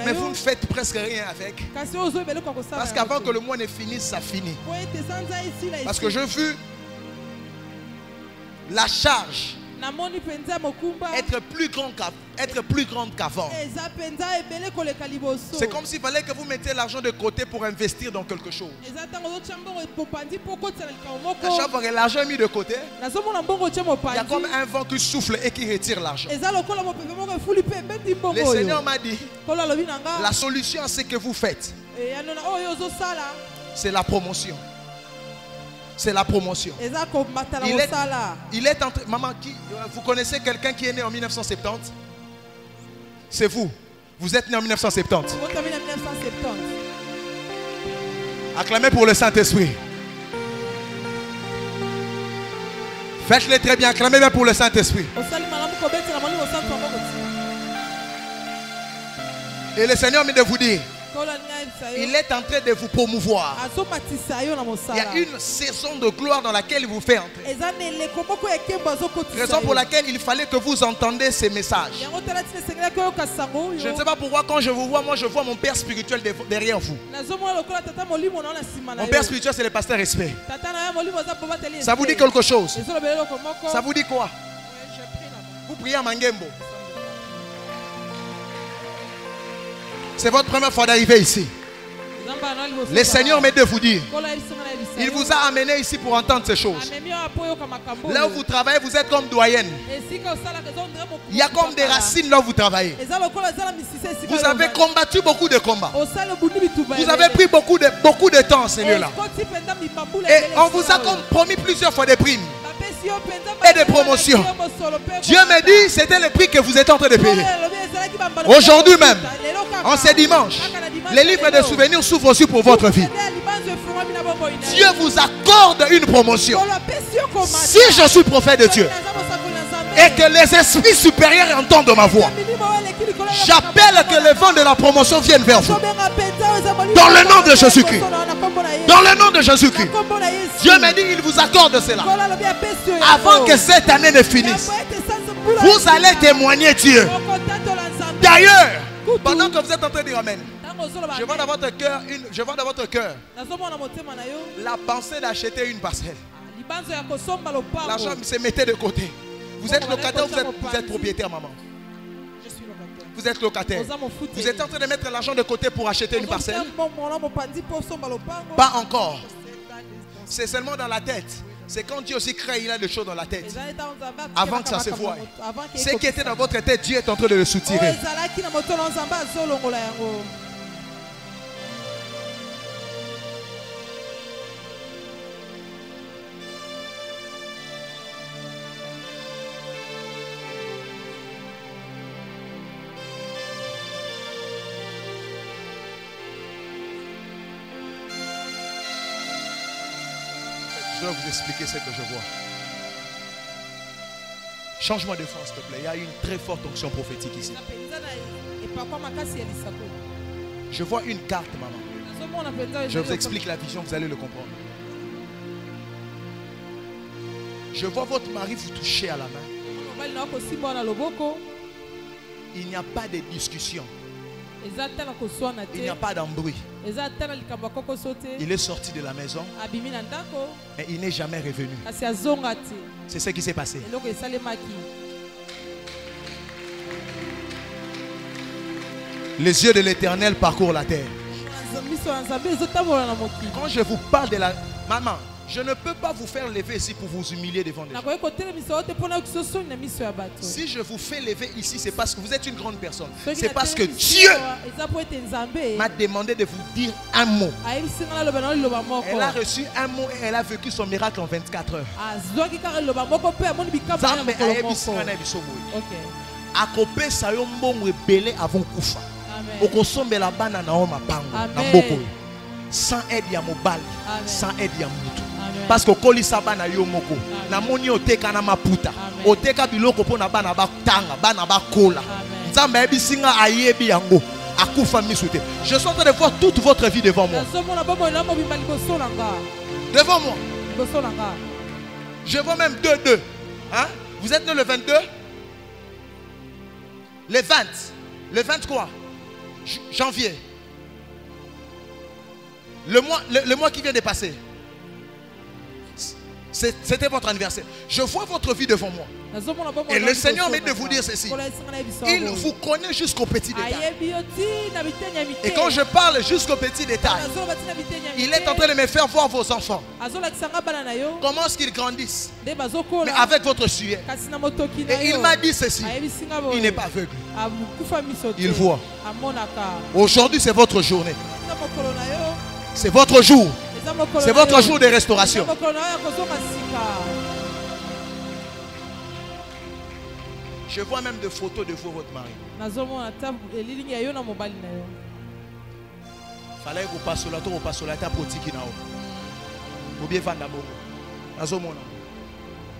S1: Mais vous ne faites presque rien avec. Parce qu'avant que le mois ne finisse, ça finit. Parce que j'ai vu la charge être plus grande qu'avant. C'est comme s'il fallait que vous mettiez l'argent de côté pour investir dans quelque chose. À chaque fois que l'argent est mis de côté, il y a comme un vent qui souffle et qui retire l'argent. Le Seigneur m'a dit, la solution à ce que vous faites, c'est la promotion. C'est la promotion. Il est entre... Maman, vous connaissez quelqu'un qui est né en 1970? C'est vous. Vous êtes né en 1970. Acclamez pour le Saint-Esprit. Faites-le très bien. Acclamez bien pour le Saint-Esprit. Et le Seigneur me dit de vous dire, Il est en train de vous promouvoir. Il y a une saison de gloire dans laquelle il vous fait entrer. Raison pour laquelle il fallait que vous entendiez ces messages. Je ne sais pas pourquoi quand je vous vois, moi je vois mon père spirituel derrière vous. Mon père spirituel, c'est le pasteur Respect. Ça vous dit quelque chose? Ça vous dit quoi? Vous priez à Mangembo. C'est votre première fois d'arriver ici. Le Seigneur m'aide de vous dire. Il vous a amené ici pour entendre ces choses. Là où vous travaillez, vous êtes comme doyenne. Il y a comme des racines là où vous travaillez. Vous avez combattu beaucoup de combats. Vous avez pris beaucoup de temps, Seigneur-là. Et on vous a comme promis plusieurs fois des primes et des promotions. Dieu me dit, c'était le prix que vous êtes en train de payer. Aujourd'hui même, en ce dimanche, les livres de souvenirs s'ouvrent aussi pour votre vie. Dieu vous accorde une promotion. Si je suis prophète de Dieu et que les esprits supérieurs entendent ma voix, j'appelle que le vent de la promotion vienne vers vous. Dans le nom de Jésus-Christ. Dans le nom de Jésus-Christ. Dieu me dit, il vous accorde cela. Avant que cette année ne finisse, vous allez témoigner Dieu. D'ailleurs, pendant que vous êtes en train de dire Amen, je vois dans votre cœur, la pensée d'acheter une parcelle. L'argent se mettait de côté. Vous êtes locataire ou vous êtes propriétaire, maman? Vous êtes locataire. Vous êtes en train de mettre l'argent de côté pour acheter une parcelle? Pas encore. C'est seulement dans la tête. C'est quand Dieu aussi crée, il a des choses dans la tête. Avant que ça se voie. Ce qui était dans votre tête, Dieu est en train de le soutirer. Je vais vous expliquer ce que je vois. Change-moi de fond, s'il te plaît. Il y a une très forte onction prophétique ici. Je vois une carte, maman. Je vous explique la vision, vous allez le comprendre. Je vois votre mari vous toucher à la main. Il n'y a pas de discussion. Il n'y a pas d'embrouille. Il est sorti de la maison, mais il n'est jamais revenu. C'est ce qui s'est passé. Les yeux de l'Éternel parcourent la terre. Quand je vous parle de la... Maman, je ne peux pas vous faire lever ici pour vous humilier devant les gens. Si je vous fais lever ici, c'est parce que vous êtes une grande personne. C'est parce que Dieu m'a demandé de vous dire un mot. Elle a reçu un mot et elle a vécu son miracle en 24 heures. Akope sayo mbongo ebele avant kufa. Okosombela bana na o mapango na mboko. Sans aide ya mobali, sans aide ya mutu. Parce que kolisa bana yo moko. Na moni oteka na maputa. Oteka biloko pona bana ba tanga, bana ba kola. Nzambe ebisinga ayebi yango. Akufa misute. Je suis en train de voir toute votre vie devant moi. Devant moi. Je vois même 2-2. Hein? Vous êtes né le 22? Le 20. Le 20 quoi? Janvier. Le mois qui vient de passer. C'était votre anniversaire. Je vois votre vie devant moi. Et le Seigneur m'a dit de vous dire ceci. Il vous connaît jusqu'au petit détail. Et quand je parle jusqu'au petit détail, il est en train de me faire voir vos enfants. Comment est-ce qu'ils grandissent? Mais avec votre sueur. Et il m'a dit ceci. Il n'est pas aveugle. Il voit. Aujourd'hui, c'est votre journée. C'est votre jour. C'est votre jour de restauration. Je vois même des photos de vous, votre mari. Fallait que vous passiez la tour, vous passiez la table politique. Vous bien vendre d'abord. Nazomona.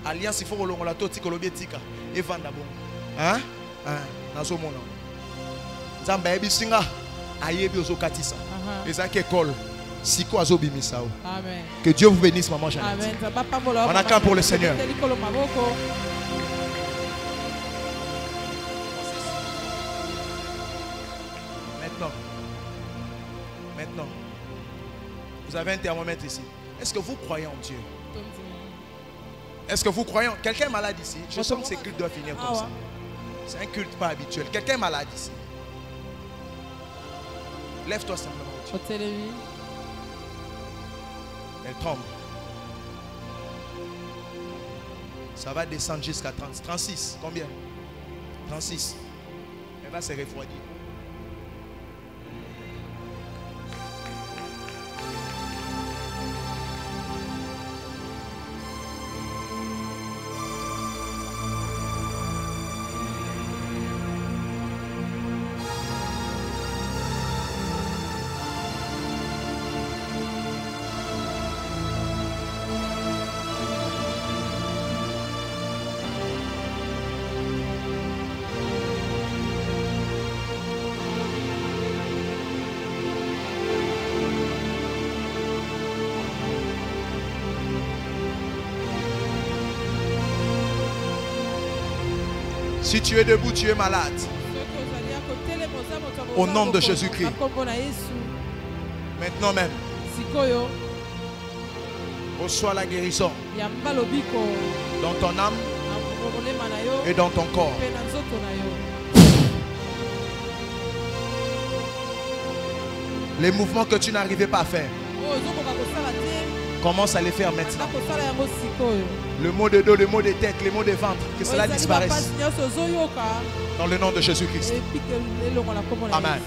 S1: Alliance il faut que l'on la tour tika l'objet tika et vendre d'abord. Hein? Nazomona. Zamba ebisinga Ayebi ozo katisa.
S2: Aha.
S1: Ezaki école. Siko azo bimisa.
S2: Amen.
S1: Que Dieu vous bénisse, maman Jeannette.
S2: Amen. Nzambe apambola
S1: On acclame pour le Seigneur.
S2: likolo maboko.
S1: Maintenant, vous avez un thermomètre ici. Est-ce que vous croyez en Dieu? Est-ce que vous croyez en... Quelqu'un est malade ici? Je sens que ce culte doit finir comme ça. C'est un culte pas habituel. Quelqu'un est malade ici? Lève-toi simplement. Elle tremble. Ça va descendre jusqu'à 30, 36. Combien? 36. Elle va se refroidir. Si tu es debout, tu es malade. Au nom de Jésus-Christ. Maintenant même. Reçois la guérison dans ton âme et dans ton corps. Les mouvements que tu n'arrivais pas à faire, commence à les faire maintenant. Le mot de dos, le mot de tête, les mots de ventre, que cela disparaisse. Dans le nom de Jésus-Christ. Amen.